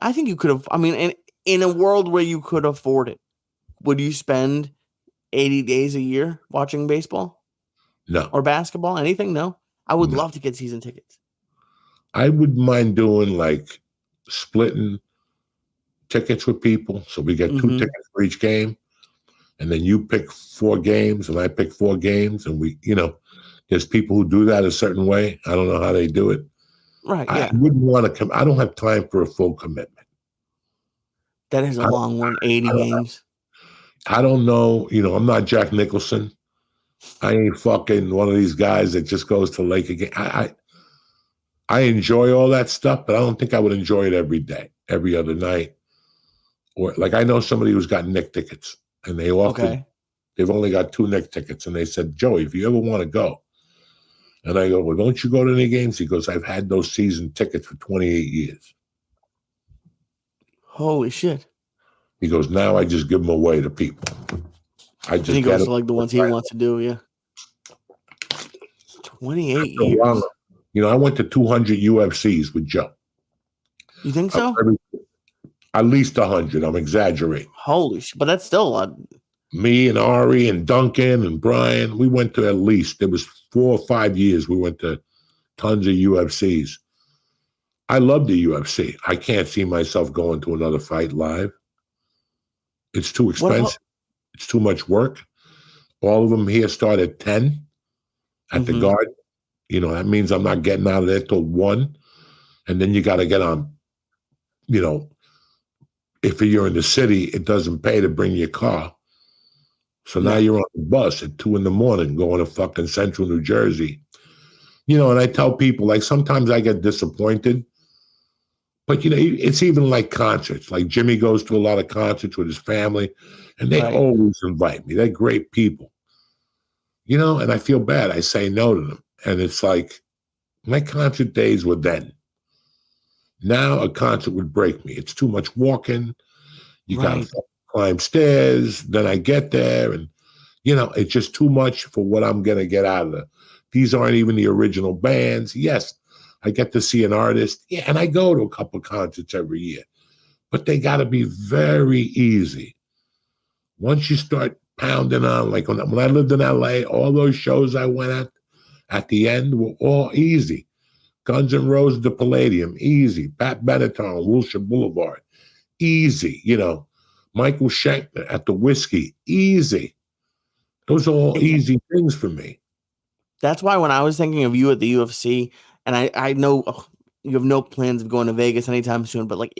I think you could have. I mean, in a world where you could afford it, would you spend 80 days a year watching baseball? No. Or basketball? Anything? No. I would love to get season tickets. I wouldn't mind doing like splitting tickets with people. So we get 2 tickets for each game. And then you pick 4 games and I pick 4 games. And we, there's people who do that a certain way. I don't know how they do it. Right. Yeah. I wouldn't want to come. I don't have time for a full commitment. That is a long one, 80 games. I don't know. I'm not Jack Nicholson. I ain't fucking one of these guys that just goes to Lake again. I enjoy all that stuff, but I don't think I would enjoy it every day, every other night. Or like I know somebody who's got Knick tickets and they often they've only got 2 Knick tickets and they said, Joey, if you ever want to go. And I go, well, don't you go to any games? He goes, I've had those season tickets for 28 years. Holy shit. He goes, now I just give them away to people. He goes to like the ones he wants to do, yeah. 28 years. I went to 200 UFCs with Joe. You think so? At least 100. I'm exaggerating. Holy shit. But that's still a lot. Me and Ari and Duncan and Brian, we went to at least, there was 4 or 5 years we went to tons of UFCs. I love the UFC. I can't see myself going to another fight live. It's too What about? expensive. It's too much work. All of them here start at 10 at the Mhm. Garden. You know, that means I'm not getting out of there till 1. And then you got to get on, you know, if you're in the city, it doesn't pay to bring your car. So now No. you're on the bus at 2 a.m. going to fucking central New Jersey. You know, and I tell people, like, sometimes I get disappointed. But, you know, it's even like concerts. Like Jimmy goes to a lot of concerts with his family, and they Right. always invite me. They're great people. You know, and I feel bad. I say no to them. And it's like, my concert days were then. Now a concert would break me. It's too much walking. You got Right. to climb stairs. Then I get there, and you know, it's just too much for what I'm gonna get out of it. These aren't even the original bands. Yes, I get to see an artist. Yeah, and I go to a couple concerts every year, but they got to be very easy. Once you start pounding on, like when I lived in LA, all those shows I went at the end were all easy. Guns N' Roses, the Palladium, easy. Pat Benatar on Wilshire Boulevard, easy. You know, Michael Schenker at the Whiskey, easy. Those are all Yeah. easy things for me. That's why when I was thinking of you at the UFC, and I know you have no plans of going to Vegas anytime soon, but like,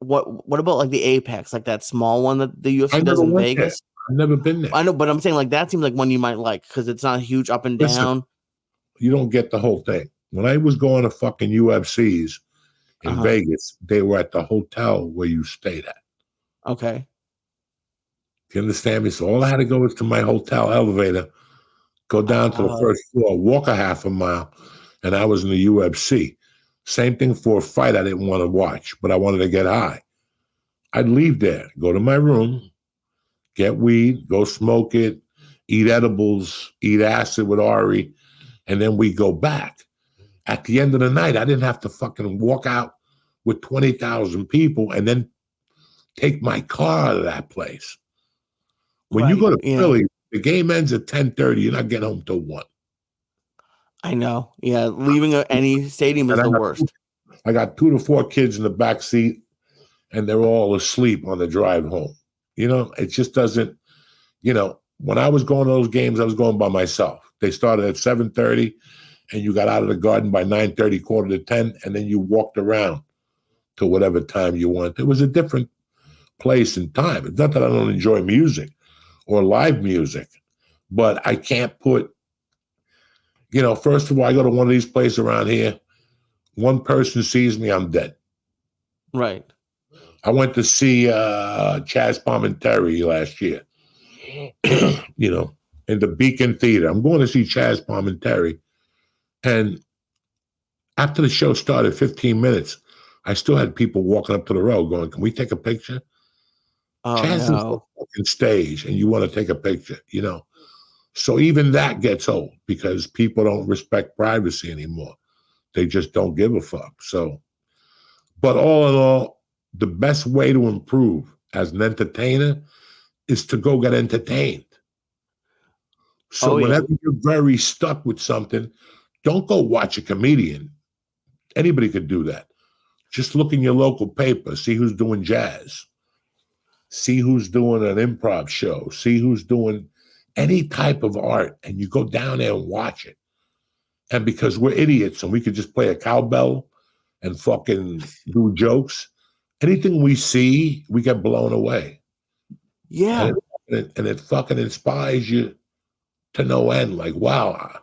what about like the Apex, like that small one that the I UFC does never in went there. Vegas? I've never been there. I know, but I'm saying like that seems like one you might like because it's not huge up and Listen, down. you don't get the whole thing. When I was going to fucking UFCs in Uh-huh. Vegas, they were at the hotel where you stayed at. Okay. Do you understand me? So all I had to go was to my hotel elevator, go down to the Oh, first floor, walk a half a mile, and I was in the UFC. Same thing for a fight I didn't want to watch, but I wanted to get high. I'd leave there, go to my room, get weed, go smoke it, eat edibles, eat acid with Ari, and then we go back. At the end of the night, I didn't have to fucking walk out with 20,000 people and then take my car out of that place. When you right. go to Yeah, Philly, the game ends at 10:30. You're not getting home till 1. I know. Yeah, leaving any stadium is And the worst. I got 2 to 4 kids in the back seat, and they're all asleep on the drive home. You know, it just doesn't, you know, when I was going to those games, I was going by myself. They started at 7:30, and you got out of the Garden by 9:30, quarter to 10, and then you walked around to whatever time you want. It was a different place and time. It's not that I don't enjoy music or live music, but I can't put, you know, first of all, I go to one of these places around here, one person sees me, I'm dead. Right. I went to see Chaz Palminteri last year, you know, in the Beacon Theater. I'm going to see Chaz Palminteri. And after the show started, 15 minutes, I still had people walking up to the row going, "Can we take a picture?" Oh Chaz is on no. the fucking stage and you want to take a picture, you know. So even that gets old because people don't respect privacy anymore. They just don't give a fuck. So, but all in all, the best way to improve as an entertainer is to go get entertained. So Oh yeah. whenever you're very stuck with something, don't go watch a comedian. Anybody could do that. Just look in your local paper, see who's doing jazz, see who's doing an improv show, see who's doing any type of art, and you go down there and watch it. And because we're idiots and we could just play a cowbell and fucking do jokes, anything we see, we get blown away. Yeah. And it fucking inspires you to no end. Like, wow,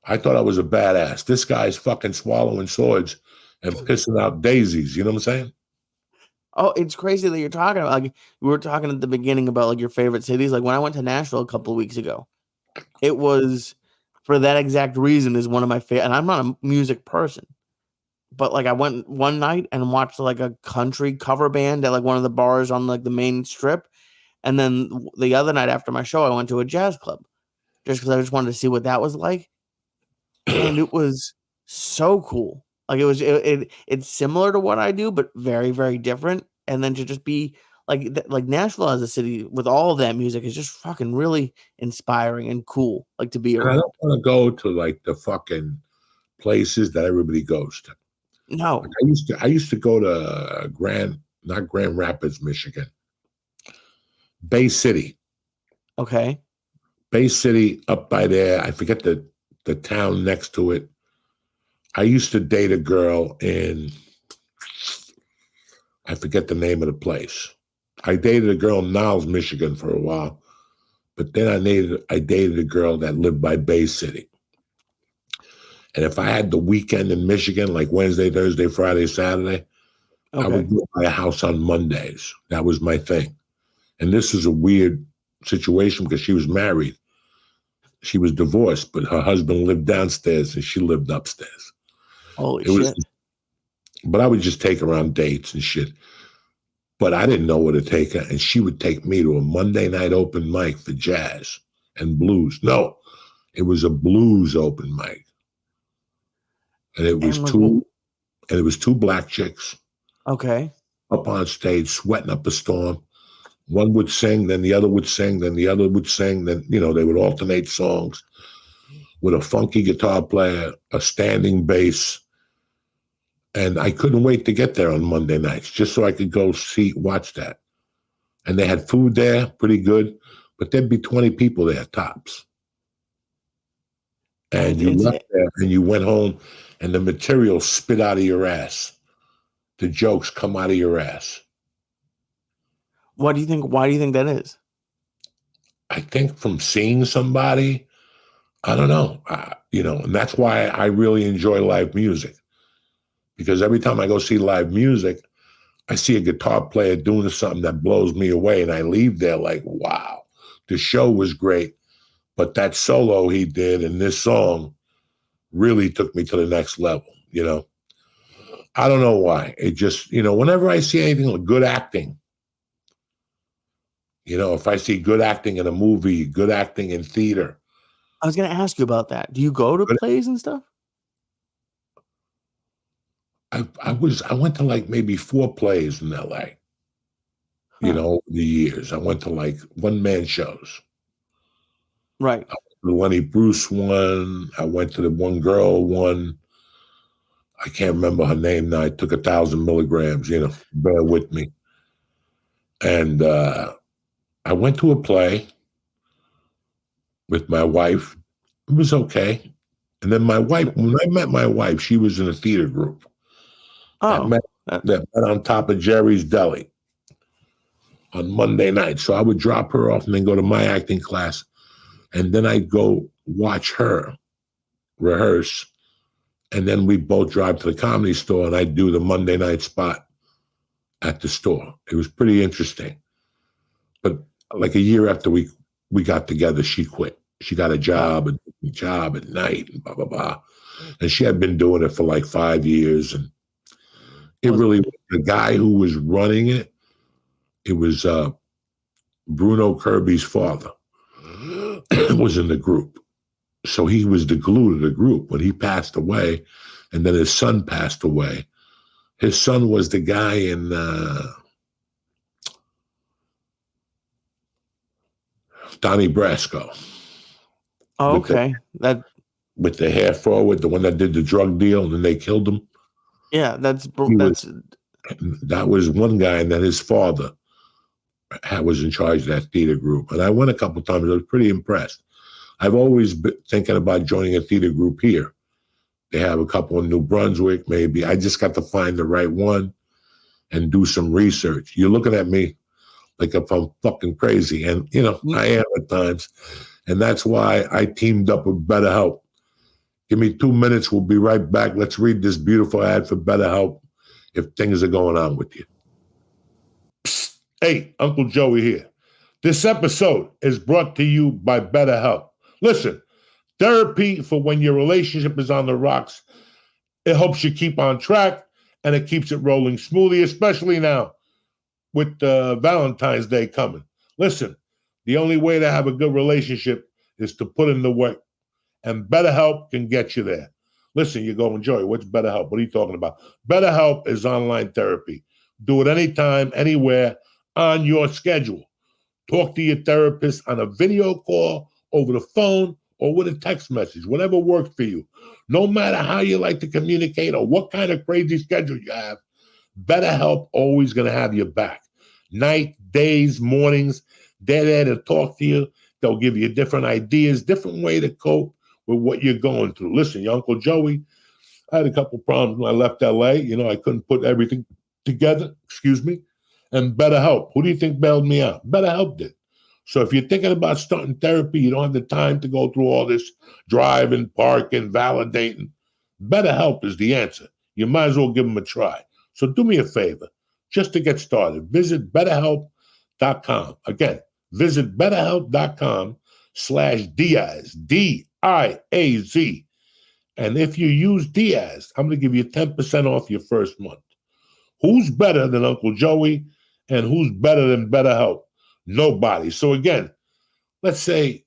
I thought I was a badass. This guy's fucking swallowing swords and pissing out daisies. You know what I'm saying? Oh, it's crazy that you're talking about, like, we were talking at the beginning about like your favorite cities. Like when I went to Nashville a couple of weeks ago, it was for that exact reason is one of my favorite. And I'm not a music person, but like I went one night and watched like a country cover band at like one of the bars on like the main strip. And then the other night after my show, I went to a jazz club just because I just wanted to see what that was like. And it was so cool. Like it's similar to what I do, but very, very different. And then to just be like Nashville as a city with all of that music is just fucking really inspiring and cool, like to be And I around. don't want to go to like the fucking places that everybody goes to. Like No. I used to go to not Grand Rapids, Michigan. Bay City. Okay. Bay City up by there. I forget the town next to it. I used to date a girl in, I forget the name of the place. I dated a girl in Niles, Michigan for a while, but then I dated a girl that lived by Bay City. And if I had the weekend in Michigan, like Wednesday, Thursday, Friday, Saturday, I Okay. would go buy a house on Mondays. That was my thing. And this is a weird situation because she was married. She was divorced, but her husband lived downstairs and she lived upstairs. Holy It was, shit. but I would just take her on dates and shit. But I didn't know where to take her, and she would take me to a Monday night open mic for jazz and blues. No, it was a blues open mic, and it was two black chicks Okay. up on stage sweating up a storm. One would sing, then the other would sing, then the other would sing. Then they would alternate songs with a funky guitar player, a standing bass. And I couldn't wait to get there on Monday nights just so I could go watch that. And they had food there, pretty good, but there'd be 20 people there, tops. And you left there and you went home and the material spit out of your ass. The jokes come out of your ass. Why do you think that is? I think from seeing somebody, I don't know, and that's why I really enjoy live music. Because every time I go see live music, I see a guitar player doing something that blows me away, and I leave there like, wow, the show was great, but that solo he did in this song really took me to the next level, I don't know why. It just, whenever I see anything like good acting, if I see good acting in a movie, good acting in theater. I was going to ask you about that. Do you go to plays and stuff? I went to like maybe 4 plays in LA, over the years. I went to like one-man shows. Right. I went to the Lenny Bruce one. I went to the one girl one. I can't remember her name now. I took 1,000 milligrams, bear with me. And I went to a play with my wife. It was okay. And then my wife, when I met my wife, she was in a theater group. That met on top of Jerry's Deli on Monday night. So I would drop her off and then go to my acting class. And then I'd go watch her rehearse. And then we both drive to the Comedy Store and I'd do the Monday night spot at the store. It was pretty interesting. But like a year after we got together, she quit. She got a job at night and blah, blah, blah. And she had been doing it for like 5 years. And it really, the guy who was running it, it was Bruno Kirby's father was in the group. So he was the glue to the group when he passed away. And then his son passed away. His son was the guy in Donnie Brasco. Oh, okay. With the hair forward, the one that did the drug deal, and then they killed him. Yeah, that was one guy, and then his father was in charge of that theater group. And I went a couple of times. I was pretty impressed. I've always been thinking about joining a theater group here. They have a couple in New Brunswick, maybe. I just got to find the right one and do some research. You're looking at me like if I'm fucking crazy. And, I am at times. And that's why I teamed up with BetterHelp. Give me 2 minutes. We'll be right back. Let's read this beautiful ad for BetterHelp if things are going on with you. Psst. Hey, Uncle Joey here. This episode is brought to you by BetterHelp. Listen, therapy for when your relationship is on the rocks. It helps you keep on track and it keeps it rolling smoothly, especially now with Valentine's Day coming. Listen, the only way to have a good relationship is to put in the work. And BetterHelp can get you there. Listen, you're going, Joey, what's BetterHelp? What are you talking about? BetterHelp is online therapy. Do it anytime, anywhere, on your schedule. Talk to your therapist on a video call, over the phone, or with a text message, whatever works for you. No matter how you like to communicate or what kind of crazy schedule you have, BetterHelp always going to have your back. Night, days, mornings, They're there to talk to you. They'll give you different ideas, different way to cope with what you're going through. Listen, your Uncle Joey, I had a couple problems when I left LA. I couldn't put everything together, and BetterHelp. Who do you think bailed me out? BetterHelp did. So if you're thinking about starting therapy, you don't have the time to go through all this driving, parking, validating. BetterHelp is the answer. You might as well give them a try. So do me a favor, just to get started, visit BetterHelp.com. Again, visit BetterHelp.com/Diaz, Diaz. And if you use Diaz, I'm going to give you 10% off your first month. Who's better than Uncle Joey? And who's better than BetterHelp? Nobody. So again, let's say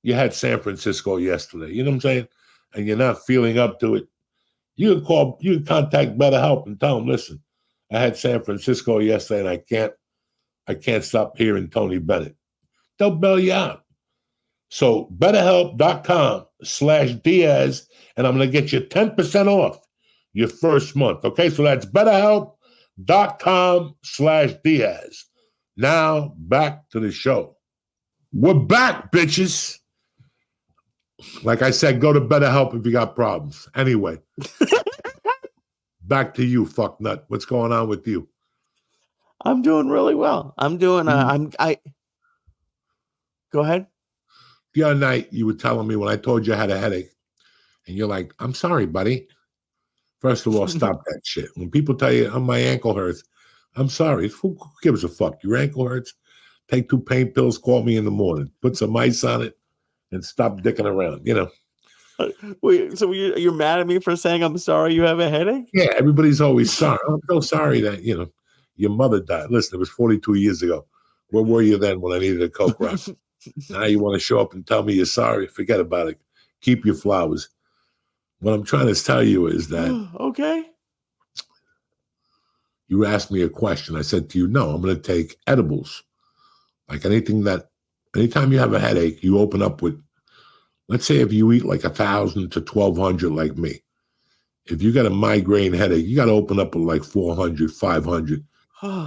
you had San Francisco yesterday, you know what I'm saying? And you're not feeling up to it. You can contact BetterHelp and tell them, listen, I had San Francisco yesterday and I can't stop hearing Tony Bennett. They'll bail you out. So BetterHelp.com/Diaz, and I'm going to get you 10% off your first month. Okay, so that's BetterHelp.com/Diaz. Now back to the show. We're back, bitches. Like I said, go to BetterHelp if you got problems. Anyway, back to you, fucknut. What's going on with you? I'm doing really well. I'm doing. Go ahead. The other night, you were telling me when I told you I had a headache, and you're like, "I'm sorry, buddy." First of all, stop that shit. When people tell you, "Oh, my ankle hurts," I'm sorry. Who gives a fuck? Your ankle hurts? Take 2 pain pills. Call me in the morning. Put some ice on it, and stop dicking around. Wait, so you're mad at me for saying I'm sorry you have a headache? Yeah, everybody's always sorry. I'm so sorry that your mother died. Listen, it was 42 years ago. Where were you then when I needed a Coke rock? Now you want to show up and tell me you're sorry? Forget about it. Keep your flowers. What I'm trying to tell you is that okay. You asked me a question. I said to you, no, I'm going to take edibles. Like anytime you have a headache, you open up with, let's say if you eat like 1,000 to 1,200 like me. If you got a migraine headache, you got to open up with like 400, 500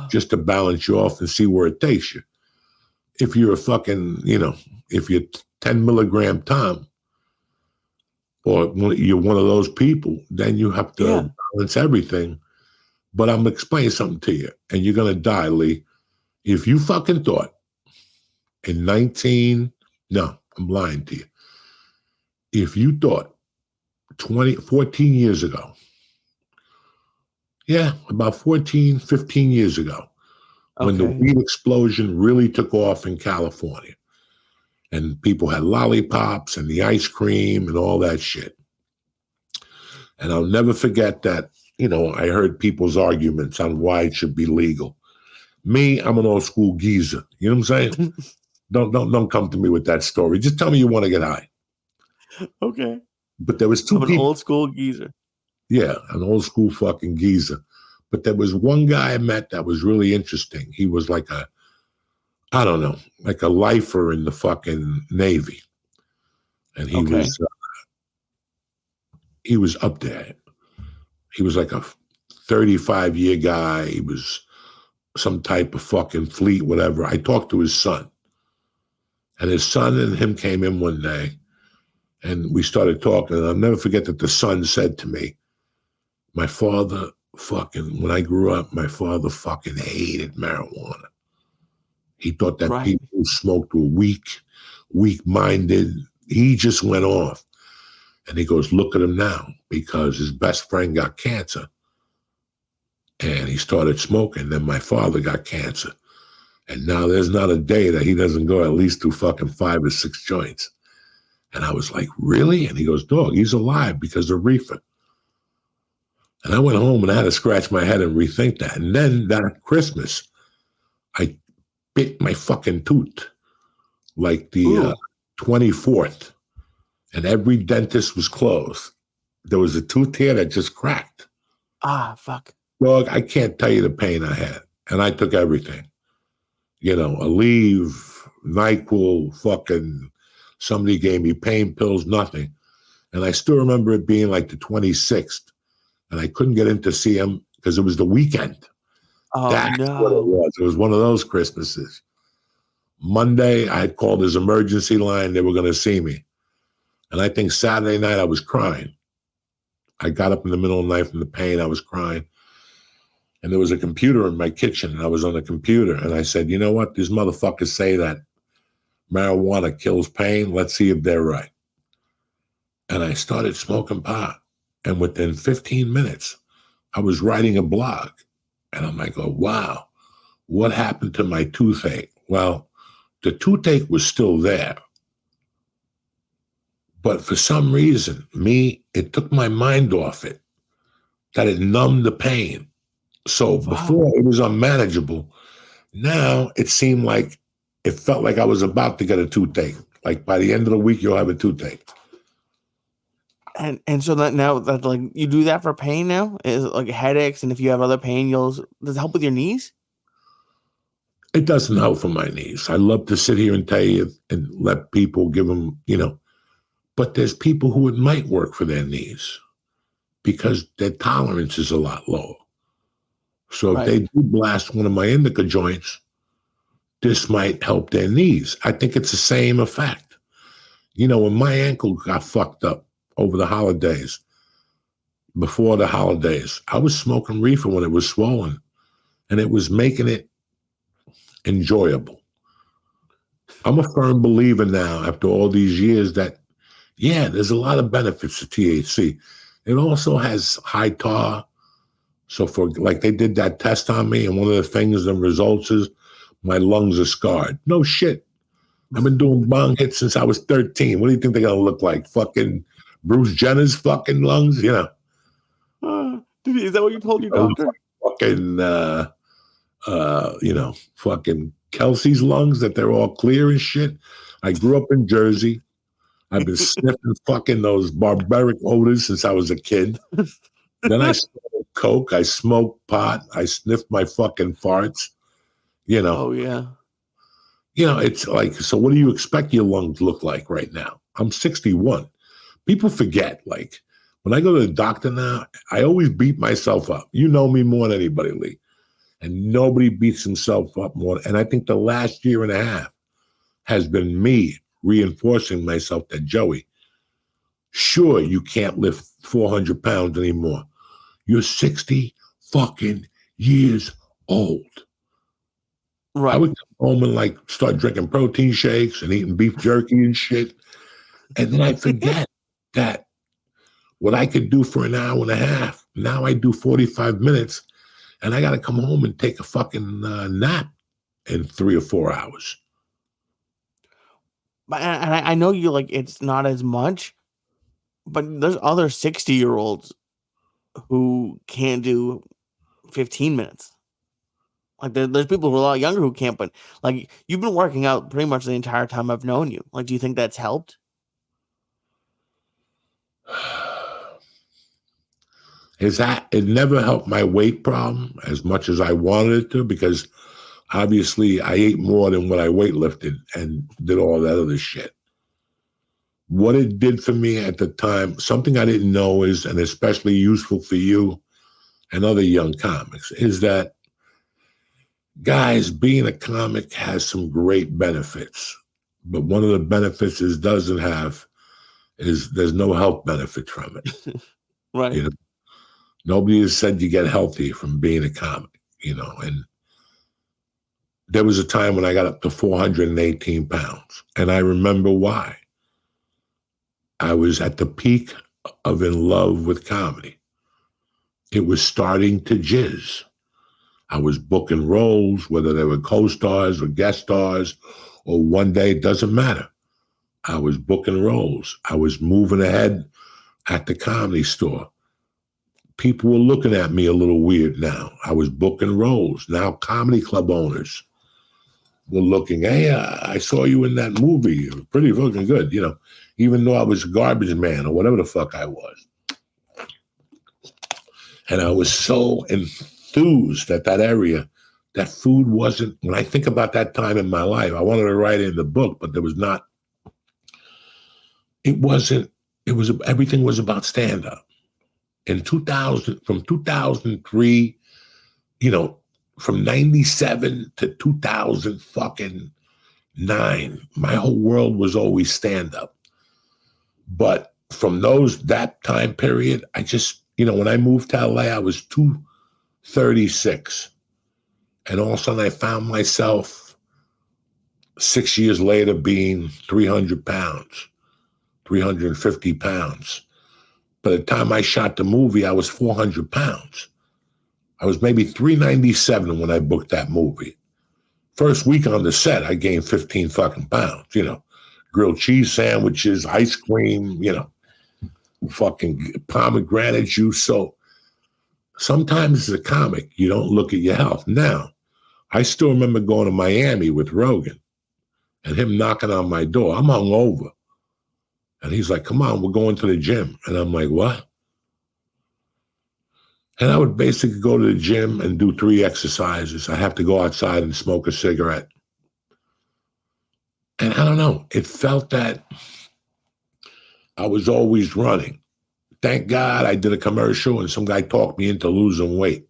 just to balance you off and see where it takes you. If you're a fucking, if you're 10 milligram Tom, or you're one of those people, then you have to balance everything. But I'm explaining something to you, and you're going to die, Lee. If you fucking thought I'm lying to you. If you thought 14 years ago, about 14, 15 years ago, when the weed explosion really took off in California, and people had lollipops and the ice cream and all that shit. And I'll never forget that, I heard people's arguments on why it should be legal. Me, I'm an old school geezer. You know what I'm saying? Don't come to me with that story. Just tell me you want to get high. Okay. But there was two people. An old school geezer. Yeah, an old school fucking geezer. But there was one guy I met that was really interesting. He was like a lifer in the fucking Navy. And he was up there. He was like a 35-year guy. He was some type of fucking fleet, whatever. I talked to his son. And his son and him came in one day. And we started talking. And I'll never forget that the son said to me, when I grew up, my father fucking hated marijuana. He thought that people who smoked were weak-minded. He just went off. And he goes, look at him now, because his best friend got cancer. And he started smoking. Then my father got cancer. And now there's not a day that he doesn't go at least through fucking 5 or 6 joints. And I was like, really? And he goes, dog, he's alive because of reefer. And I went home and I had to scratch my head and rethink that. And then that Christmas, I bit my fucking tooth like the 24th. And every dentist was closed. There was a tooth here that just cracked. Ah, fuck. Dog, I can't tell you the pain I had. And I took everything. Aleve, NyQuil, fucking, somebody gave me pain pills, nothing. And I still remember it being like the 26th. And I couldn't get in to see him because it was the weekend. Oh, That's what it was. It was one of those Christmases. Monday, I had called his emergency line. They were going to see me. And I think Saturday night I was crying. I got up in the middle of the night from the pain. I was crying. And there was a computer in my kitchen, and I was on the computer. And I said, you know what? These motherfuckers say that marijuana kills pain. Let's see if they're right. And I started smoking pot. And within 15 minutes, I was writing a blog. And I'm like, oh, wow, what happened to my toothache? Well, the toothache was still there. But for some reason, it took my mind off it, that it numbed the pain. So before it was unmanageable. Now it seemed like it felt like I was about to get a toothache. Like by the end of the week, you'll have a toothache. And so that now that like you do that for pain now is like headaches, and if you have other pain, does it help with your knees? It doesn't help for my knees. I love to sit here and tell you and let people give them, but there's people who it might work for their knees because their tolerance is a lot lower. So if they do blast one of my indica joints, this might help their knees. I think it's the same effect. When my ankle got fucked up over the holidays, before the holidays, I was smoking reefer when it was swollen, and it was making it enjoyable. I'm a firm believer now, after all these years, that, there's a lot of benefits to THC. It also has high tar. So they did that test on me, and one of the things, the results is my lungs are scarred. No shit. I've been doing bong hits since I was 13. What do you think they're going to look like? Fucking Bruce Jenner's fucking lungs? Dude, is that what you told your doctor? Fucking, fucking Kelsey's lungs, that they're all clear and shit. I grew up in Jersey. I've been sniffing fucking those barbaric odors since I was a kid. Then I smoked coke, I smoked pot, I sniffed my fucking farts, Oh, yeah. It's like, so what do you expect your lungs to look like right now? I'm 61. People forget, like, when I go to the doctor now, I always beat myself up. You know me more than anybody, Lee. And nobody beats himself up more. And I think the last year and a half has been me reinforcing myself that, Joey, sure, you can't lift 400 pounds anymore. You're 60 fucking years old. Right. I would come home and start drinking protein shakes and eating beef jerky and shit. And then I forget that what I could do for an hour and a half, now I do 45 minutes, and I got to come home and take a fucking nap in 3 or 4 hours. But and I know you it's not as much, but there's other 60-year-olds who can't do 15 minutes. There's people who are a lot younger who can't, but you've been working out pretty much the entire time I've known you. Do you think that's helped? It never helped my weight problem as much as I wanted it to, because obviously I ate more than what I weightlifted and did all that other shit. What it did for me at the time, something I didn't know is, and especially useful for you and other young comics, is that, guys, being a comic has some great benefits. But one of the benefits it doesn't have is there's no health benefit from it. Right. Nobody has said you get healthy from being a comic, and there was a time when I got up to 418 pounds. And I remember why. I was at the peak of in love with comedy. It was starting to jizz. I was booking roles, whether they were co-stars or guest stars, or one day, it doesn't matter. I was booking roles. I was moving ahead at the Comedy Store. People were looking at me a little weird now. I was booking roles. Now comedy club owners were looking, hey, I saw you in that movie. You were pretty fucking good, even though I was a garbage man or whatever the fuck I was. And I was so enthused at that area that food wasn't, when I think about that time in my life, I wanted to write it in the book, but there was not, everything was about stand-up. In 2000, from 2003, from 97 to 2000 fucking, 9. My whole world was always stand-up. But from that time period, I just, when I moved to LA, I was 236. And all of a sudden I found myself 6 years later being 300 pounds, 350 pounds. By the time I shot the movie, I was 400 pounds. I was maybe 397 when I booked that movie. First week on the set, I gained 15 fucking pounds, grilled cheese sandwiches, ice cream, fucking pomegranate juice. So sometimes as a comic, you don't look at your health. Now, I still remember going to Miami with Rogan and him knocking on my door. I'm hungover. And he's like, come on, we're going to the gym. And I'm like, what? And I would basically go to the gym and do 3 exercises. I have to go outside and smoke a cigarette. And I don't know, it felt that I was always running. Thank God I did a commercial and some guy talked me into losing weight.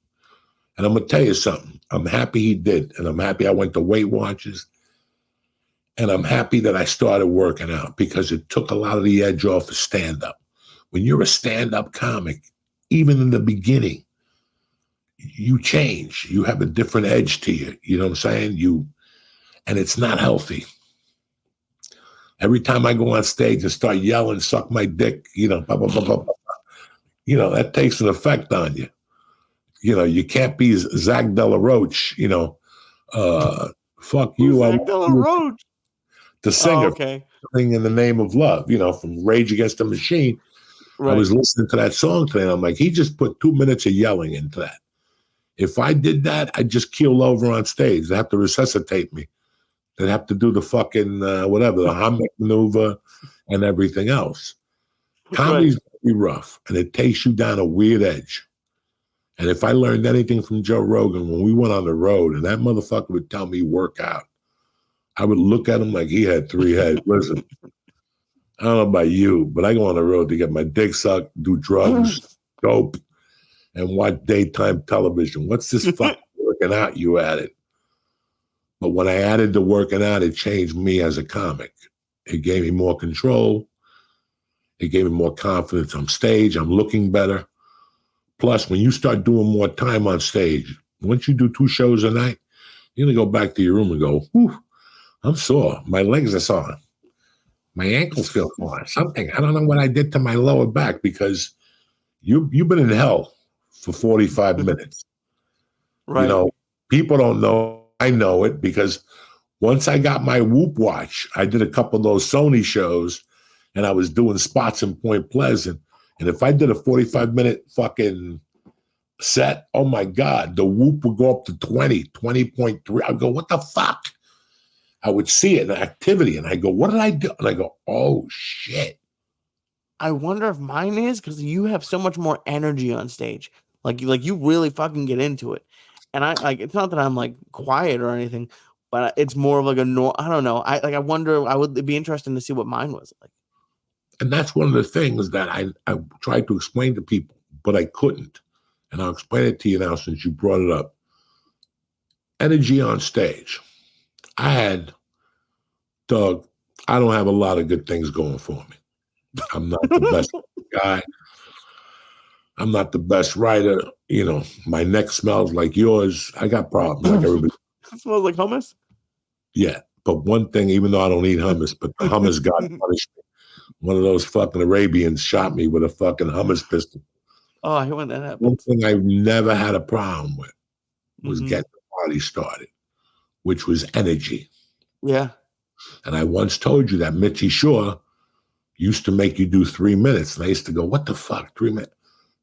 And I'm going to tell you something. I'm happy he did. And I'm happy I went to Weight Watchers. And I'm happy that I started working out because it took a lot of the edge off of stand-up. When you're a stand-up comic, even in the beginning, you change. You have a different edge to you. You know what I'm saying? And it's not healthy. Every time I go on stage and start yelling, suck my dick, blah, blah, blah, blah, blah, that takes an effect on you. You can't be Zach De La Roche, fuck you. Zach De La Roche. The singer, okay. In the Name of Love, from Rage Against the Machine. Right. I was listening to that song today, and I'm like, he just put 2 minutes of yelling into that. If I did that, I'd just keel over on stage. They have to resuscitate me. They'd have to do the fucking, the Heimlich maneuver and everything else. Comedy's going to be rough, and it takes you down a weird edge. And if I learned anything from Joe Rogan, when we went on the road, and that motherfucker would tell me work out, I would look at him like he had 3 heads. Listen, I don't know about you, but I go on the road to get my dick sucked, do drugs, dope, and watch daytime television. What's this fucking working out you added? But when I added the working out, it changed me as a comic. It gave me more control. It gave me more confidence on stage. I'm looking better. Plus, when you start doing more time on stage, once you do 2 shows a night, you're going to go back to your room and go, whew, I'm sore. My legs are sore. My ankles feel sore. Something. I don't know what I did to my lower back because you've been in hell for 45 minutes. Right. People don't know. I know it because once I got my Whoop watch, I did a couple of those Sony shows and I was doing spots in Point Pleasant. And if I did a 45-minute fucking set, oh my God, the Whoop would go up to 20.3. I'd go, what the fuck? I would see it in activity and I go, what did I do? And I go, oh shit. I wonder if mine is because you have so much more energy on stage. Like you really fucking get into it. And it's not that I'm like quiet or anything, but it's more of like I don't know. I wonder, it'd be interesting to see what mine was like. And that's one of the things that I tried to explain to people, but I couldn't. And I'll explain it to you now since you brought it up. Energy on stage. I had, Doug, I don't have a lot of good things going for me. I'm not the best guy. I'm not the best writer. My neck smells like yours. I got problems like everybody. It smells like hummus? Yeah. But one thing, even though I don't eat hummus, but the hummus got punished me. One of those fucking Arabians shot me with a fucking hummus pistol. Oh, I hate when that happens. One thing I never had a problem with was getting the party started, which was energy. Yeah. And I once told you that Mitchie Shore used to make you do 3 minutes. And I used to go, what the fuck, 3 minutes?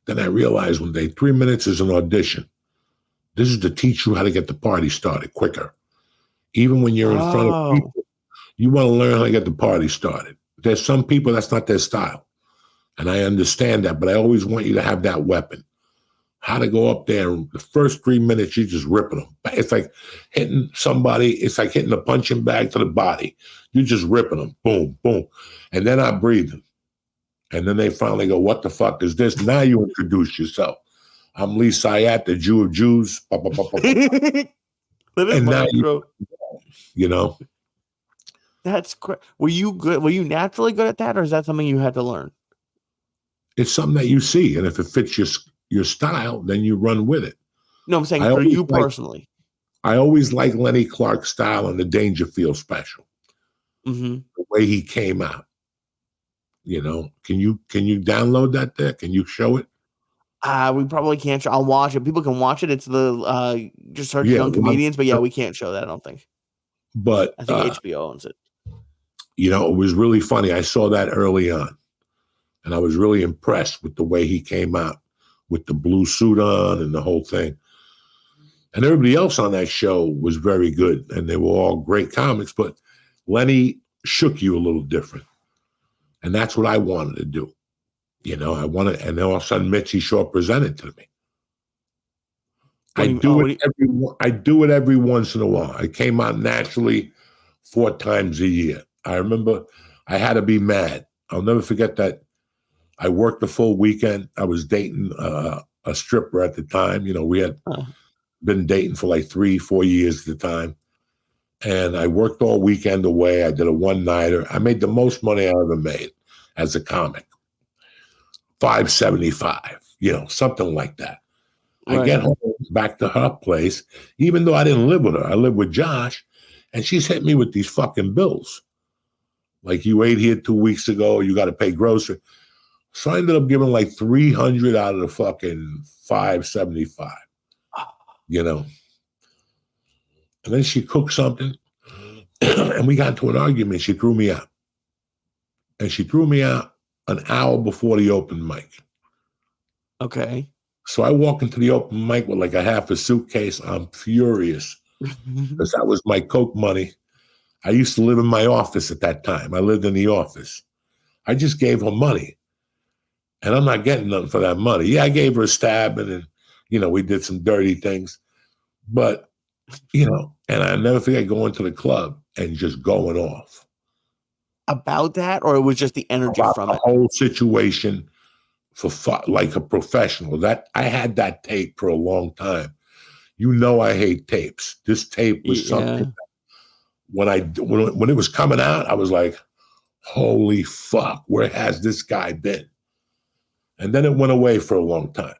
Then I realized one day, 3 minutes is an audition. This is to teach you how to get the party started quicker. Even when you're in front of people, you want to learn how to get the party started. There's some people that's not their style. And I understand that, but I always want you to have that weapon. How to go up there and the first 3 minutes, you're just ripping them. It's like hitting somebody. It's like hitting a punching bag to the body. You're just ripping them. Boom, boom. And they're not breathing. And then they finally go, what the fuck is this? Now you introduce yourself. I'm Lee Syatt, the Jew of Jews. And now you know. That's great. Were you good? Were you naturally good at that, or is that something you had to learn? It's something that you see, and if it fits your style, then you run with it. No, I'm saying I for always you like personally. I always like Lenny Clark's style on the Dangerfield special. Mm-hmm. The way he came out. Can you download that there? Can you show it? We probably can't. I'll watch it. People can watch it. It's the just search Yeah, young comedians. But yeah, we can't show that. I don't think. but I think HBO owns it. it was really funny. I saw that early on, and I was really impressed with the way he came out with the blue suit on and the whole thing. And everybody else on that show was very good, and they were all great comics. But Lenny shook you a little different, and that's what I wanted to do. I wanted, and then all of a sudden Mitzi Shaw presented to me. I do it every once in a while. I came out naturally 4 times a year. I remember I had to be mad. I'll never forget that. I worked the full weekend. I was dating a stripper at the time. We had been dating for like 3-4 years at the time. And I worked all weekend away. I did a one-nighter. I made the most money I ever made as a comic. $575, something like that. Right. I get home back to her place, even though I didn't live with her. I lived with Josh, and she's hit me with these fucking bills. Like, you ate here 2 weeks ago, you got to pay grocery. So I ended up giving like $300 out of the fucking $575, And then she cooked something, and we got into an argument. She threw me out. And she threw me out an hour before the open mic. Okay. So I walk into the open mic with like a half a suitcase. I'm furious because that was my Coke money. I used to live in my office at that time. I lived in the office. I just gave her money. And I'm not getting nothing for that money. Yeah, I gave her a stab and then, we did some dirty things. But, and I never forget going to the club and just going off. About that, or it was just the energy about from the it? Whole situation like a professional. That I had that tape for a long time. I hate tapes. This tape was something when it was coming out, I was like, holy fuck, where has this guy been? And then it went away for a long time.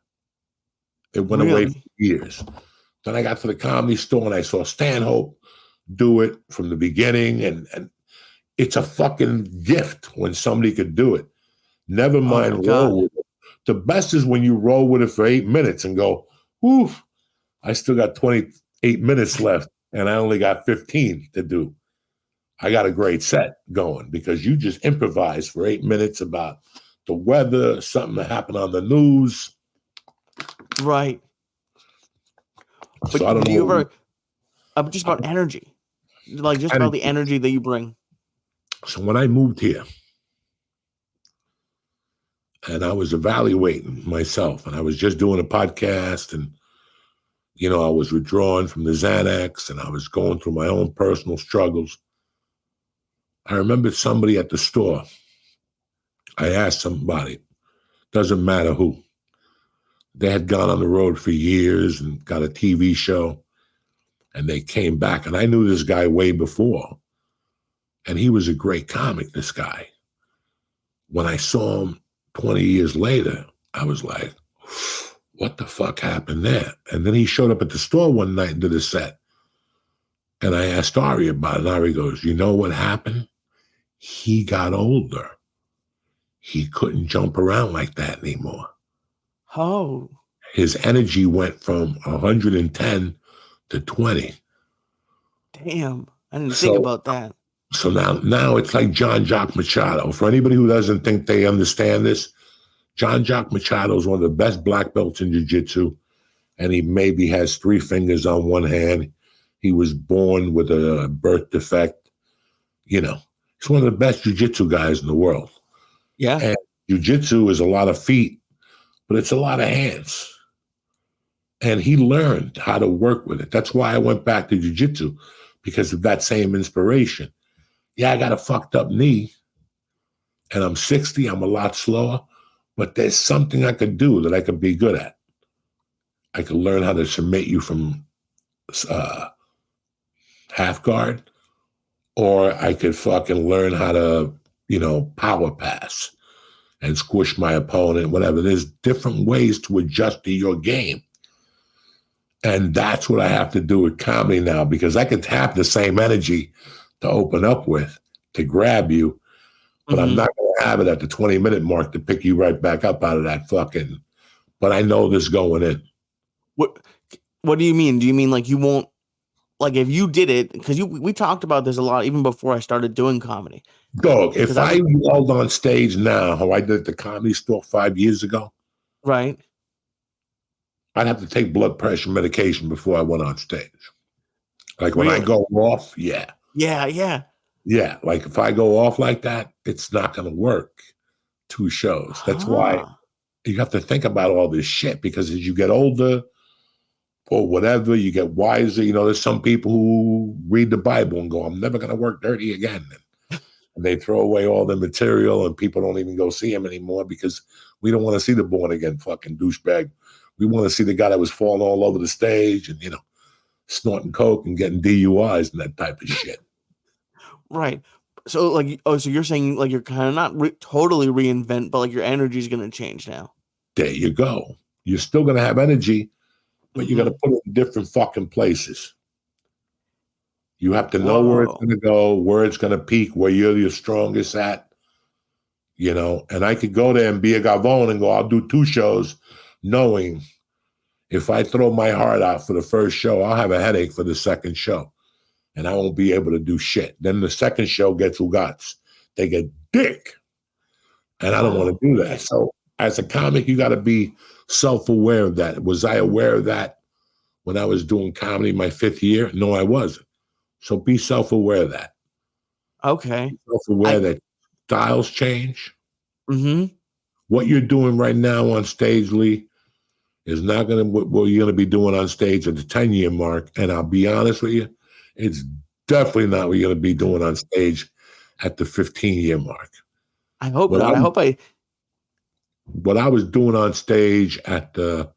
It went away for years. Then I got to the Comedy Store and I saw Stanhope do it from the beginning. And it's a fucking gift when somebody could do it. Never mind roll with it. The best is when you roll with it for 8 minutes and go, oof, I still got 28 minutes left and I only got 15 to do. I got a great set going because you just improvise for 8 minutes about the weather, something that happened on the news. Right. So but I don't do know. You ever, just about energy, like just about the energy that you bring. So when I moved here, and I was evaluating myself, and I was just doing a podcast, and I was withdrawing from the Xanax, and I was going through my own personal struggles. I remember somebody at the store. I asked somebody, doesn't matter who. They had gone on the road for years and got a TV show, and they came back. And I knew this guy way before, and he was a great comic, this guy. When I saw him 20 years later, I was like, what the fuck happened there? And then he showed up at the store one night and did a set. And I asked Ari about it. And Ari goes, you know what happened? He got older. He couldn't jump around like that anymore. Oh. His energy went from 110 to 20. Damn. I didn't think about that. So now it's like John Jock Machado. For anybody who doesn't think they understand this, John Jock Machado is one of the best black belts in jiu-jitsu, and he maybe has 3 fingers on one hand. He was born with a birth defect. He's one of the best jiu-jitsu guys in the world. Yeah. And jiu-jitsu is a lot of feet, but it's a lot of hands. And he learned how to work with it. That's why I went back to jiu-jitsu, because of that same inspiration. Yeah, I got a fucked up knee, and I'm 60. I'm a lot slower, but there's something I could do that I could be good at. I could learn how to submit you from half guard, or I could fucking learn how to, power pass and squish my opponent, whatever. There's different ways to adjust to your game. And that's what I have to do with comedy now, because I could have the same energy to open up with, to grab you, but I'm not going to have it at the 20-minute mark to pick you right back up out of that fucking, but I know this going in. What do you mean? Do you mean like you won't, like if you did it, because we talked about this a lot even before I started doing comedy. Dog, if I yelled on stage now how I did at the Comedy Store 5 years ago, right, I'd have to take blood pressure medication before I went on stage. Like when really? I go off, yeah. Yeah. Like if I go off like that, it's not going to work 2 shows. That's why you have to think about all this shit, because as you get older or whatever, you get wiser. There's some people who read the Bible and go, I'm never going to work dirty again. And they throw away all the material and people don't even go see him anymore because we don't want to see the born again fucking douchebag. We want to see the guy that was falling all over the stage and, snorting coke and getting DUIs and that type of shit. Right. So so you're saying like you're kind of not totally reinvent, but like your energy is going to change now. There you go. You're still going to have energy, but you got to put it in different fucking places. You have to know where it's going to go, where it's going to peak, where you're your strongest at, and I could go there and be a gavone and go, I'll do 2 shows, knowing if I throw my heart out for the first show, I'll have a headache for the second show and I won't be able to do shit. Then the second show gets Ugats. They get dick. And I don't want to do that. So as a comic, you got to be self-aware of that. Was I aware of that when I was doing comedy my 5th year? No, I wasn't. So be self-aware of that. Okay. Be self-aware that styles change. Mm-hmm. What you're doing right now on stage, Lee, is not going to what you're going to be doing on stage at the 10-year mark. And I'll be honest with you, it's definitely not what you're going to be doing on stage at the 15-year mark. I hope not. What I was doing on stage at the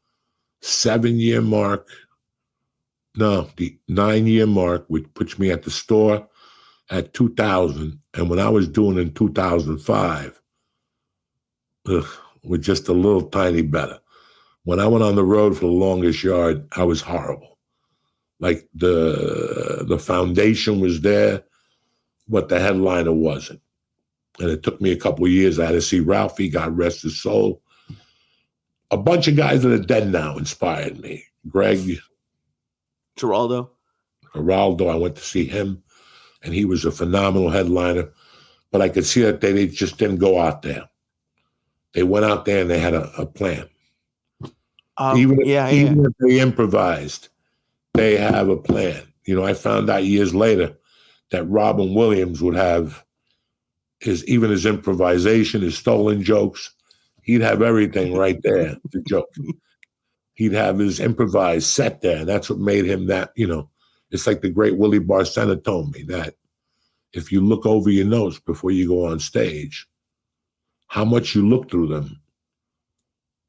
7-year mark, no, the 9-year mark, which puts me at the store at 2000. And when I was doing in 2005, with just a little tiny better. When I went on the road for the longest yard, I was horrible. Like the foundation was there, but the headliner wasn't. And it took me a couple of years. I had to see Ralphie, God rest his soul. A bunch of guys that are dead now inspired me. Greg. Geraldo, I went to see him, and he was a phenomenal headliner. But I could see that they just didn't go out there. They went out there and they had a plan. Even if they improvised, they have a plan. I found out years later that Robin Williams would have his improvisation, his stolen jokes. He'd have everything right there, the joke. He'd have his improvised set there. And that's what made him that, it's like the great Willie Barcena told me that if you look over your notes before you go on stage, how much you look through them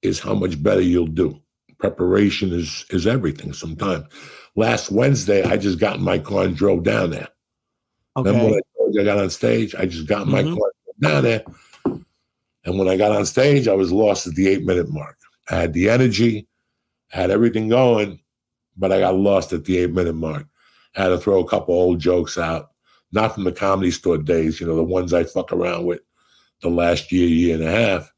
is how much better you'll do. Preparation is everything sometimes. Last Wednesday, I just got in my car and drove down there. Okay. Remember when I told you I got on stage? I just got in my car and drove down there. And when I got on stage, I was lost at the 8-minute mark. I had the energy, I had everything going, but I got lost at the 8-minute mark. I had to throw a couple old jokes out, not from the Comedy Store days, the ones I fuck around with the last year and a half.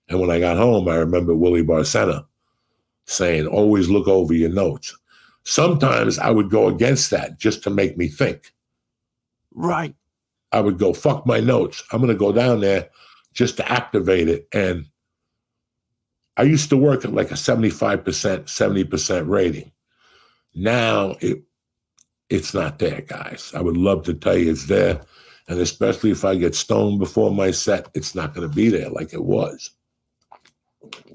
And when I got home, I remember Willie Barcena saying, always look over your notes. Sometimes I would go against that just to make me think. Right. I would go, fuck my notes. I'm going to go down there just to activate it. And I used to work at like a 75%, 70% rating. Now it's not there, guys. I would love to tell you it's there. And especially if I get stoned before my set, it's not going to be there like it was.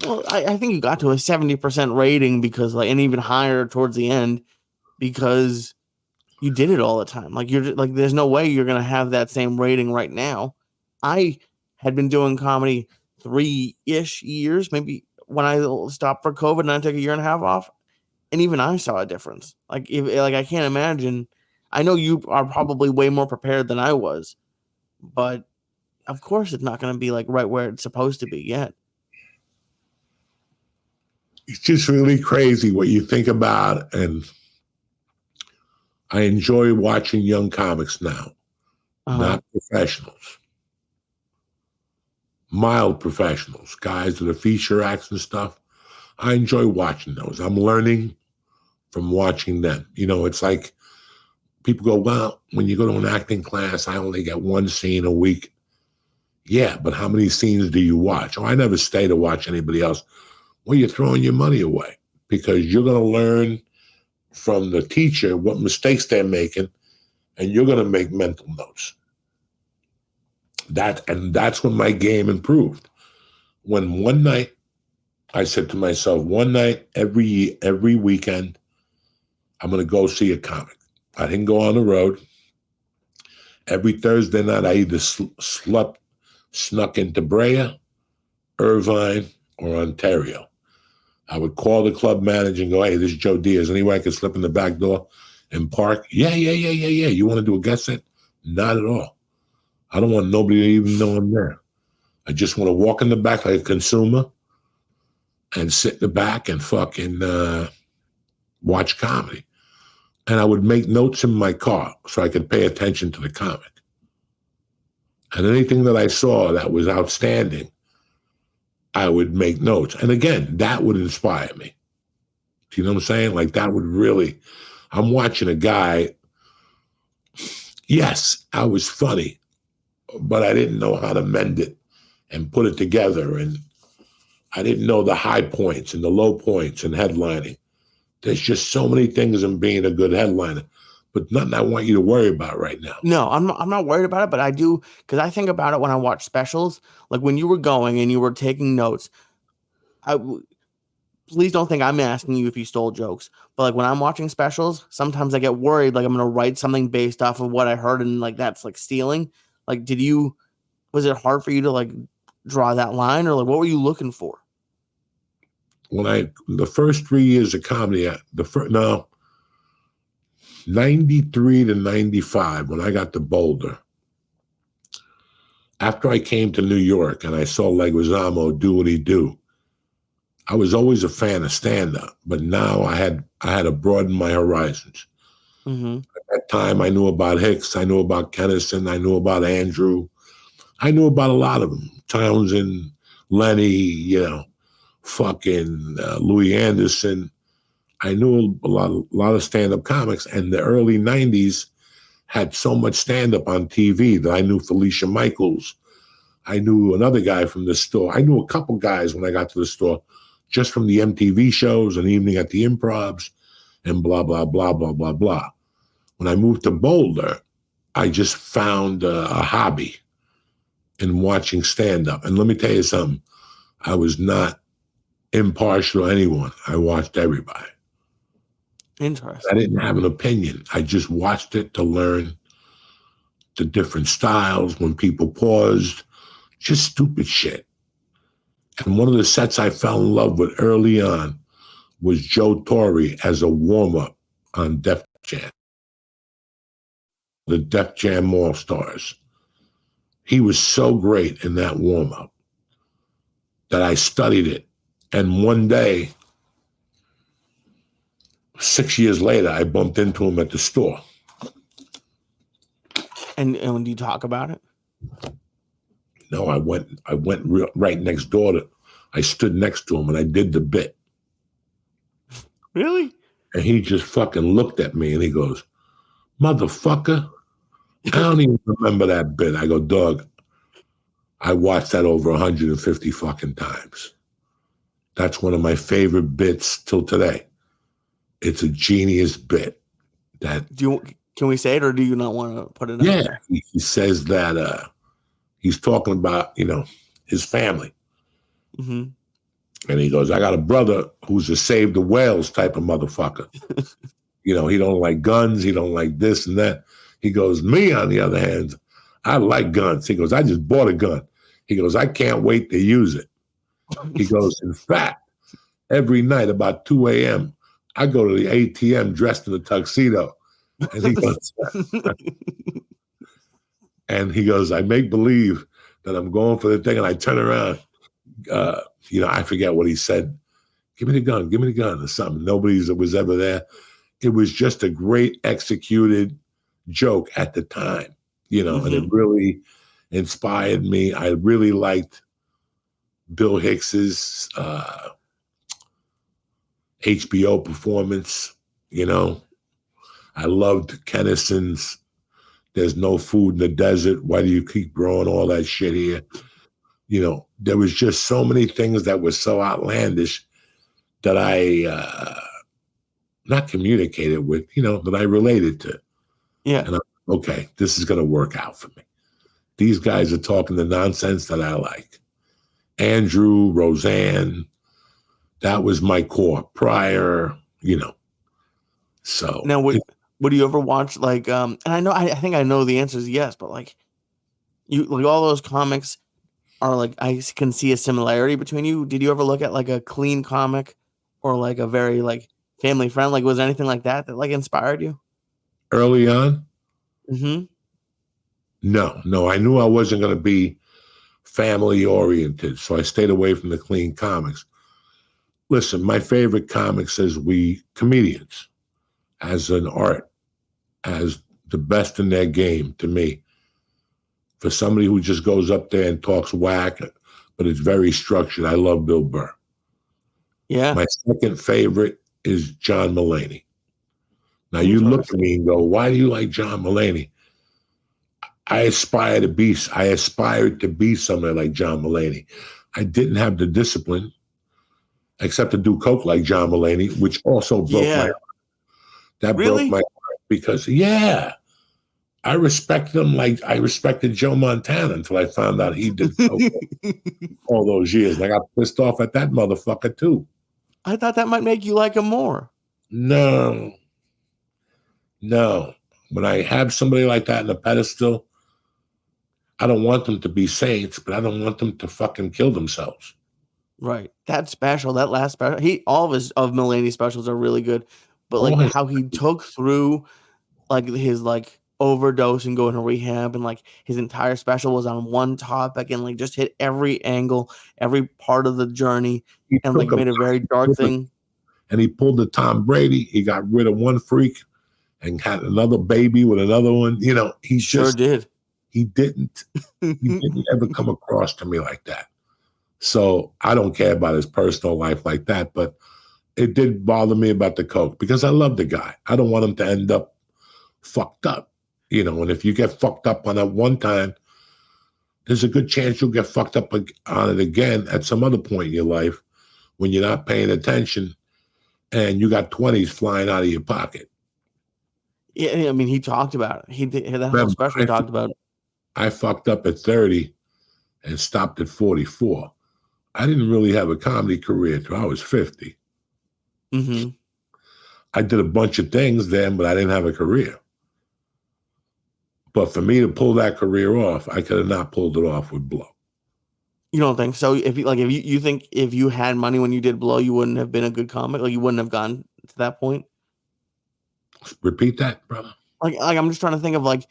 Well, I think you got to a 70% rating because and even higher towards the end because you did it all the time. Like there's no way you're going to have that same rating right now. I had been doing comedy 3-ish years, maybe when I stopped for COVID and I took a 1.5 years off. And even I saw a difference. I can't imagine. I know you are probably way more prepared than I was, but of course it's not going to be like right where it's supposed to be yet. It's just really crazy what you think about, and I enjoy watching young comics now, not professionals, mild professionals, guys that are feature acts and stuff. I enjoy watching those. I'm learning from watching them. You know, it's like people go, well, when you go to an acting class, I only get one scene a week. Yeah, but how many scenes do you watch? Oh, I never stay to watch anybody else. Well, you're throwing your money away because you're going to learn from the teacher what mistakes they're making, and you're going to make mental notes. That's when my game improved. When one night I said to myself, one night every weekend, I'm going to go see a comic. I didn't go on the road. Every Thursday night, I either snuck into Brea, Irvine, or Ontario. I would call the club manager and go, hey, this is Joe Diaz. Any way I can slip in the back door and park? Yeah. You want to do a guest set? Not at all. I don't want nobody to even know I'm there. I just want to walk in the back like a consumer and sit in the back and fucking watch comedy. And I would make notes in my car so I could pay attention to the comic. And anything that I saw that was outstanding, I would make notes. And again, that would inspire me. Do you know what I'm saying? Like that would really, I'm watching a guy. Yes, I was funny, but I didn't know how to mend it and put it together. And I didn't know the high points and the low points and headlining. There's just so many things in being a good headliner, but nothing I want you to worry about right now. No, I'm not worried about it, but I do, because I think about it when I watch specials. Like when you were going and you were taking notes, please don't think I'm asking you if you stole jokes, but like when I'm watching specials, sometimes I get worried like I'm gonna write something based off of what I heard and like that's like stealing. Like, was it hard for you to like draw that line, or like what were you looking for? The first 3 years of comedy, 93 to 95, when I got to Boulder, after I came to New York and I saw Leguizamo do what he do, I was always a fan of stand-up, but now I had to broaden my horizons. Mm-hmm. At that time, I knew about Hicks, I knew about Kennison, I knew about Andrew, I knew about a lot of them, Townsend, Lenny, fucking Louis Anderson. I knew a lot of stand-up comics, and the early 90s had so much stand-up on TV that I knew Felicia Michaels. I knew another guy from the store. I knew a couple guys when I got to the store just from the MTV shows and Evening at the Improvs and blah, blah, blah, blah, blah, blah. When I moved to Boulder, I just found a hobby in watching stand-up. And let me tell you something. I was not impartial to anyone. I watched everybody. Interesting. I didn't have an opinion. I just watched it to learn the different styles, when people paused, just stupid shit. And one of the sets I fell in love with early on was Joe Torre as a warm-up on Def Jam, the Def Jam All-Stars. He was so great in that warm-up that I studied it. And one day, 6 years later, I bumped into him at the store. And when you talk about it? No, I went right next door I stood next to him and I did the bit. Really? And he just fucking looked at me and he goes, motherfucker, I don't even remember that bit. I go, dog, I watched that over 150 fucking times. That's one of my favorite bits till today. It's a genius bit. Can we say it, or do you not want to put it out? Yeah, he says that he's talking about, his family. Mm-hmm. And he goes, I got a brother who's a save the whales type of motherfucker. He don't like guns. He don't like this and that. He goes, me, on the other hand, I like guns. He goes, I just bought a gun. He goes, I can't wait to use it. He goes, in fact, every night about 2 a.m., I go to the ATM dressed in a tuxedo And he goes, I make believe that I'm going for the thing, and I turn around. I forget what he said. Give me the gun, or something. Nobody was ever there. It was just a great executed joke at the time, and it really inspired me. I really liked Bill Hicks's HBO performance. I loved Kennison's "There's no food in the desert. Why do you keep growing all that shit here?" There was just so many things that were so outlandish that I not communicated with, that I related to. Yeah. And okay, this is going to work out for me. These guys are talking the nonsense that I like. Andrew, Roseanne, that was my core. Pryor, So now, would you ever watch and I think I know the answer is yes, but all those comics are I can see a similarity between you. Did you ever look at a clean comic or a very family friend? Was there anything like that inspired you? Early on? Mm-hmm. No. I knew I wasn't going to be family oriented, so I stayed away from the clean comics. Listen, my favorite comics as comedians, as an art, as the best in their game to me. For somebody who just goes up there and talks whack, but it's very structured, I love Bill Burr. Yeah. My second favorite is John Mulaney. Now you look at me and go, why do you like John Mulaney? I aspired to be somebody like John Mulaney. I didn't have the discipline except to do coke like John Mulaney, which also broke my heart. That broke my heart because, I respected him like I respected Joe Montana until I found out he did coke all those years. And I got pissed off at that motherfucker too. I thought that might make you like him more. No. When I have somebody like that in a pedestal, I don't want them to be saints, but I don't want them to fucking kill themselves. Right. That last special, all of Mulaney's specials are really good, but how he took through his overdose and going to rehab, and his entire special was on one topic and just hit every angle, every part of the journey, and made a very dark thing. And he pulled the Tom Brady. He got rid of one freak and had another baby with another one. He sure did. He didn't ever come across to me like that. So I don't care about his personal life like that, but it did bother me about the coke because I love the guy. I don't want him to end up fucked up, and if you get fucked up on that one time, there's a good chance you'll get fucked up on it again at some other point in your life when you're not paying attention and you got 20s flying out of your pocket. Yeah, I mean, he talked about it. He did that whole special talked about it. I fucked up at 30 and stopped at 44. I didn't really have a comedy career till I was 50. Mm-hmm. I did a bunch of things then, but I didn't have a career. But for me to pull that career off, I could have not pulled it off with Blow. You don't think so? If you think if you had money when you did Blow, you wouldn't have been a good comic? You wouldn't have gone to that point? Repeat that, brother. I'm just trying to think of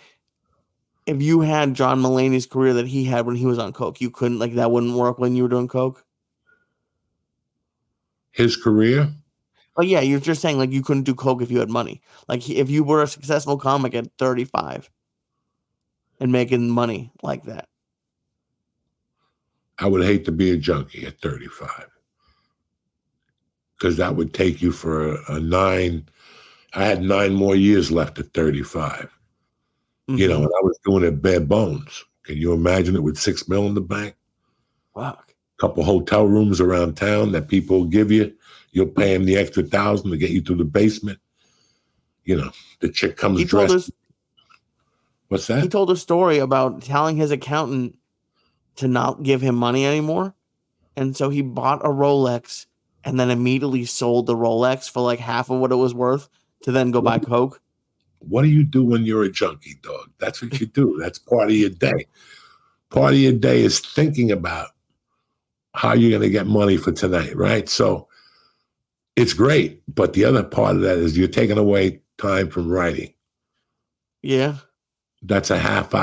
if you had John Mulaney's career that he had when he was on coke, you couldn't that wouldn't work when you were doing coke? His career? Yeah, you're just saying you couldn't do coke if you had money. If you were a successful comic at 35 and making money like that. I would hate to be a junkie at 35 because that would take you for a 9. I had 9 more years left at 35. Mm-hmm. And I was doing it bare bones. Can you imagine it with $6 million in the bank? Fuck. A couple hotel rooms around town that people will give you. You'll pay them the extra $1,000 to get you through the basement. The chick comes dressed. What's that? He told a story about telling his accountant to not give him money anymore. And so he bought a Rolex and then immediately sold the Rolex for half of what it was worth to then go buy coke. What do you do when you're a junkie, dog? That's what you do. That's part of your day. Part of your day is thinking about how you're going to get money for tonight, right? So it's great. But the other part of that is you're taking away time from writing. Yeah. That's a half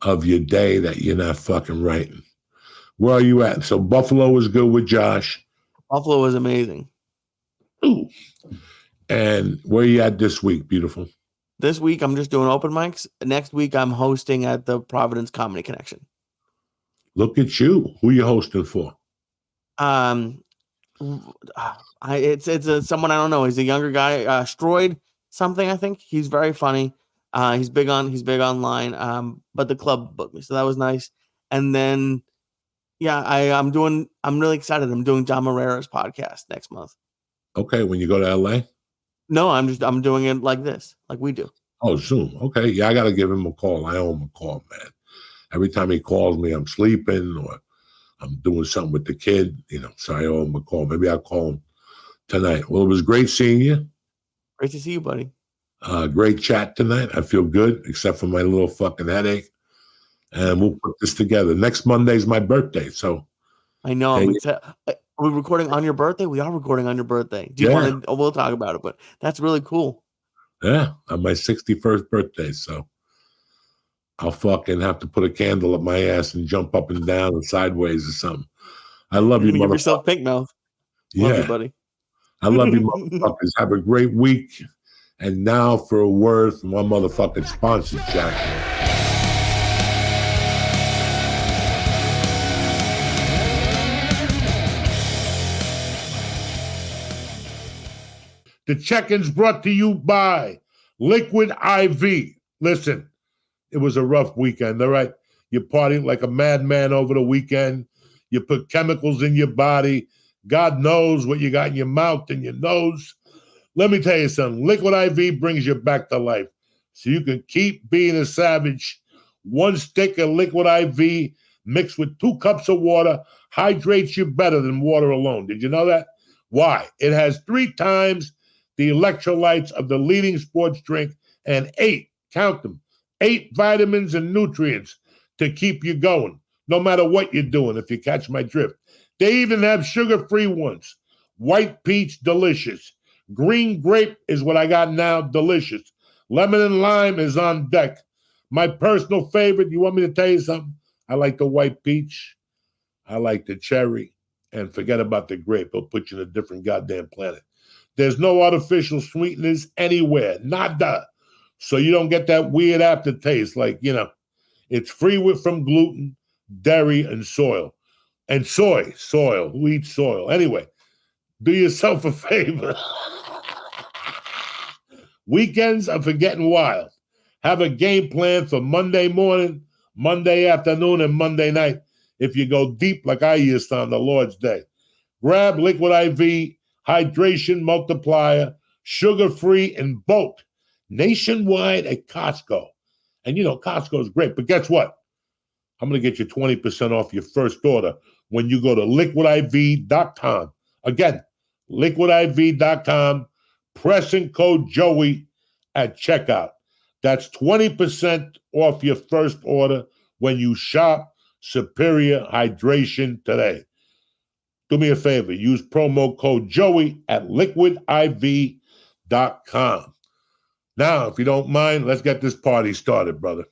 of your day that you're not fucking writing. Where are you at? So Buffalo was good with Josh. Buffalo was amazing. Ooh. And where you at this week, beautiful? This week, I'm just doing open mics. Next week, I'm hosting at the Providence Comedy Connection. Look at you. Who you hosting for? It's someone I don't know. He's a younger guy, Stroid something. I think he's very funny. He's big online. But the club booked me, so that was nice. And then, yeah, I'm really excited. I'm doing John Marrera's podcast next month. Okay, when you go to LA? No, I'm doing it like this, like we do. Oh, Zoom. Okay, yeah, I gotta give him a call. I owe him a call, man. Every time he calls me, I'm sleeping or I'm doing something with the kid, so I owe him a call. Maybe I'll call him tonight. Well, it was great seeing you. Great to see you, buddy. Great chat tonight. I feel good, except for my little fucking headache. And we'll put this together. Next Monday's my birthday, so. I know. Hey, I'm excited. Are we recording on your birthday? We are recording on your birthday. Do you want to? We'll talk about it, but that's really cool. Yeah, on my 61st birthday, so I'll fucking have to put a candle up my ass and jump up and down and sideways or something. I love you, motherfucker. Give yourself pink mouth. Love you, buddy. I love you, motherfuckers. Have a great week. And now for a word from my motherfucking sponsor, Jack. The check-in's brought to you by Liquid IV. Listen, it was a rough weekend, all right? You partied like a madman over the weekend. You put chemicals in your body. God knows what you got in your mouth and your nose. Let me tell you something. Liquid IV brings you back to life so you can keep being a savage. One stick of Liquid IV mixed with 2 cups of water hydrates you better than water alone. Did you know that? Why? It has 3 times the electrolytes of the leading sports drink and 8, count them, 8 vitamins and nutrients to keep you going, no matter what you're doing, if you catch my drift. They even have sugar-free ones. White peach, delicious. Green grape is what I got now, delicious. Lemon and lime is on deck. My personal favorite, you want me to tell you something? I like the white peach. I like the cherry. And forget about the grape. It'll put you in a different goddamn planet. There's no artificial sweeteners anywhere. Nada. So you don't get that weird aftertaste. Like, it's free from gluten, dairy, and soil. And soil. Who eats soil? Anyway, do yourself a favor. Weekends are for getting wild. Have a game plan for Monday morning, Monday afternoon, and Monday night if you go deep like I used to on the Lord's Day. Grab Liquid IV, hydration multiplier, sugar-free in bulk, nationwide at Costco. And Costco is great, but guess what? I'm going to get you 20% off your first order when you go to liquidiv.com. Again, liquidiv.com, pressing code Joey at checkout. That's 20% off your first order when you shop Superior Hydration today. Do me a favor, use promo code Joey at liquidiv.com. Now, if you don't mind, let's get this party started, brother.